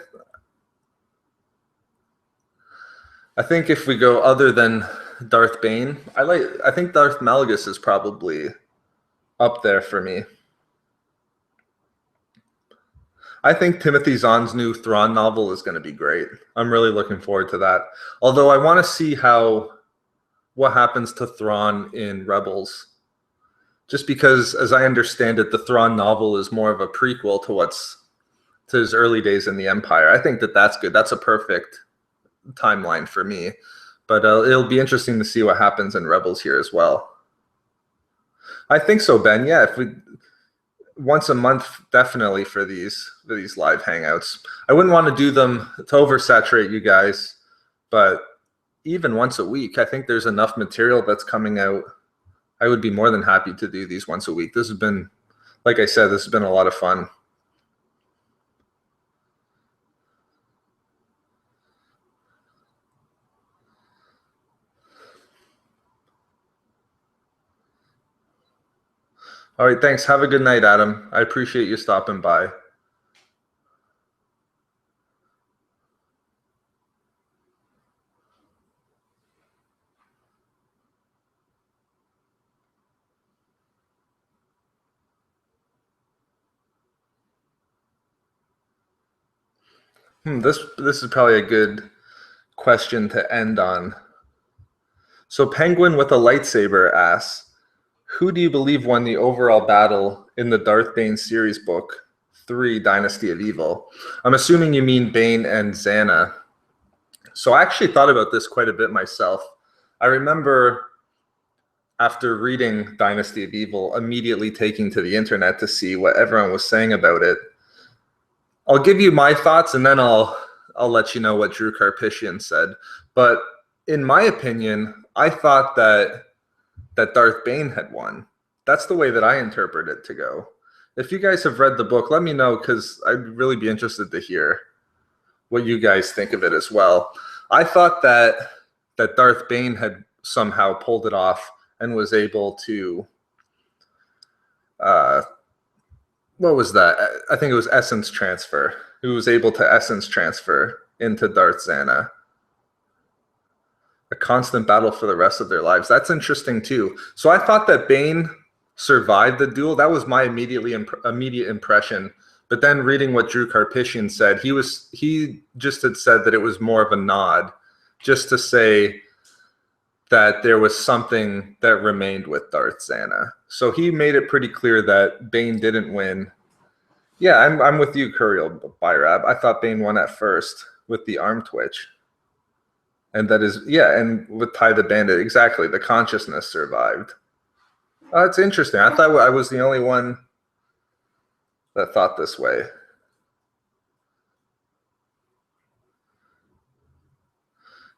Speaker 1: I think if we go other than Darth Bane, I think Darth Malgus is probably up there for me. I think Timothy Zahn's new Thrawn novel is going to be great. I'm really looking forward to that. Although I want to see what happens to Thrawn in Rebels. Just because, as I understand it, the Thrawn novel is more of a prequel to his early days in the Empire. I think that's good. That's a perfect timeline for me. But it'll be interesting to see what happens in Rebels here as well. I think so, Ben. Yeah, if we once a month, definitely for these live hangouts. I wouldn't want to do them to oversaturate you guys, but even once a week, I think there's enough material that's coming out. I would be more than happy to do these once a week. This has been, like I said, this has been a lot of fun. All right, thanks. Have a good night, Adam. I appreciate you stopping by. This is probably a good question to end on. So Penguin with a lightsaber asks, who do you believe won the overall battle in the Darth Bane series book 3, Dynasty of Evil? I'm assuming you mean Bane and Xana. So I actually thought about this quite a bit myself. I remember after reading Dynasty of Evil, immediately taking to the internet to see what everyone was saying about it. I'll give you my thoughts, and then I'll let you know what Drew Karpyshyn said. But in my opinion, I thought that Darth Bane had won. That's the way that I interpret it to go. If you guys have read the book, let me know, because I'd really be interested to hear what you guys think of it as well. I thought that Darth Bane had somehow pulled it off and was able to what was that? I think it was essence transfer. He was able to essence transfer into Darth Xana. A constant battle for the rest of their lives. That's interesting too. So I thought that Bane survived the duel. That was my immediate impression. But then reading what Drew Karpyshyn said, he just had said that it was more of a nod, just to say that there was something that remained with Darth Zana. So he made it pretty clear that Bane didn't win. Yeah, I'm with you, Curiel Byrab. I thought Bane won at first with the arm twitch. And that is, yeah, and with Ty the Bandit, exactly. The consciousness survived. Oh, it's interesting. I thought I was the only one that thought this way.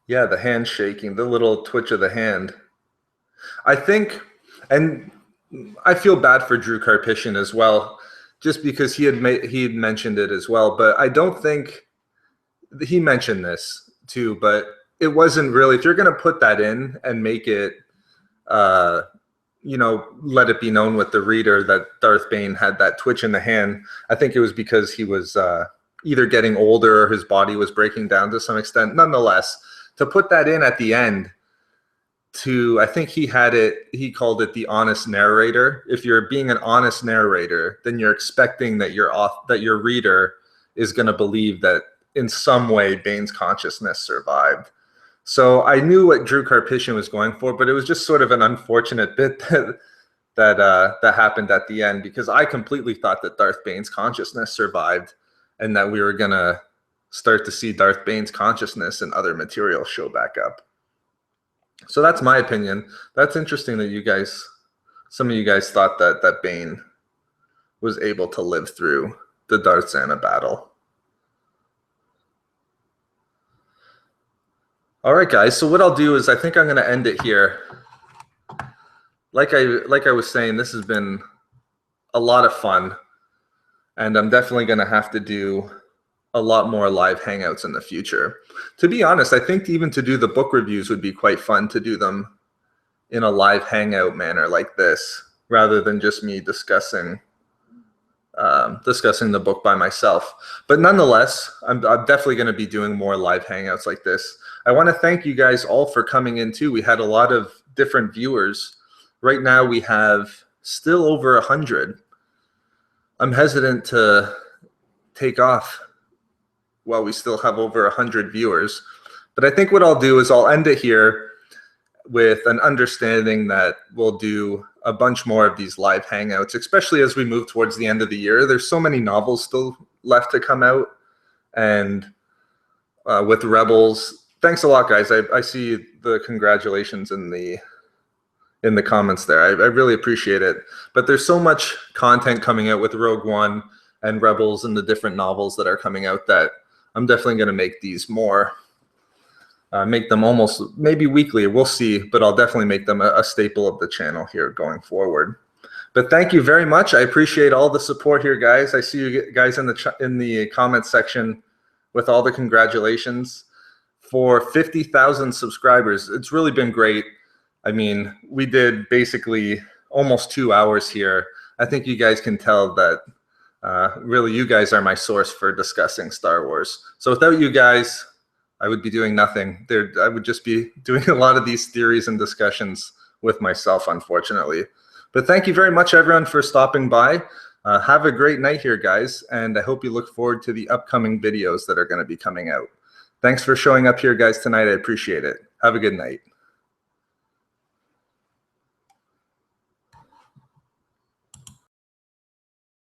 Speaker 1: Yeah, the hand shaking, the little twitch of the hand. I think, and I feel bad for Drew Karpyshyn as well, just because he had mentioned it as well. But I don't think he mentioned this too. But it wasn't really. If you're going to put that in and make it, let it be known with the reader that Darth Bane had that twitch in the hand, I think it was because he was either getting older or his body was breaking down to some extent. Nonetheless, to put that in at the end, I think he called it the honest narrator. If you're being an honest narrator, then you're expecting that your reader is going to believe that in some way Bane's consciousness survived. So I knew what Drew Karpyshyn was going for, but it was just sort of an unfortunate bit that happened at the end, because I completely thought that Darth Bane's consciousness survived and that we were going to start to see Darth Bane's consciousness and other material show back up. So that's my opinion. That's interesting that some of you guys thought that Bane was able to live through the Darth Zana battle. All right, guys. So what I'll do is I think I'm going to end it here. Like I was saying, this has been a lot of fun, and I'm definitely going to have to do a lot more live hangouts in the future. To be honest, I think even to do the book reviews would be quite fun to do them in a live hangout manner like this, rather than just me discussing the book by myself. But nonetheless, I'm definitely going to be doing more live hangouts like this. I want to thank you guys all for coming in too. We had a lot of different viewers. Right now we have still over 100. I'm hesitant to take off while we still have over 100 viewers. But I think what I'll do is I'll end it here with an understanding that we'll do a bunch more of these live hangouts, especially as we move towards the end of the year. There's so many novels still left to come out. And with Rebels, thanks a lot, guys. I see the congratulations in the comments there. I really appreciate it. But there's so much content coming out with Rogue One and Rebels and the different novels that are coming out that I'm definitely going to make these more, make them almost maybe weekly. We'll see, but I'll definitely make them a staple of the channel here going forward. But thank you very much. I appreciate all the support here, guys. I see you guys in the comments section with all the congratulations for 50,000 subscribers. It's really been great. I mean, we did basically almost 2 hours here. I think you guys can tell that really you guys are my source for discussing Star Wars. So without you guys, I would be doing nothing. I would just be doing a lot of these theories and discussions with myself, unfortunately. But thank you very much, everyone, for stopping by. Have a great night here, guys, and I hope you look forward to the upcoming videos that are going to be coming out. Thanks for showing up here, guys, tonight. I appreciate it. Have a good night.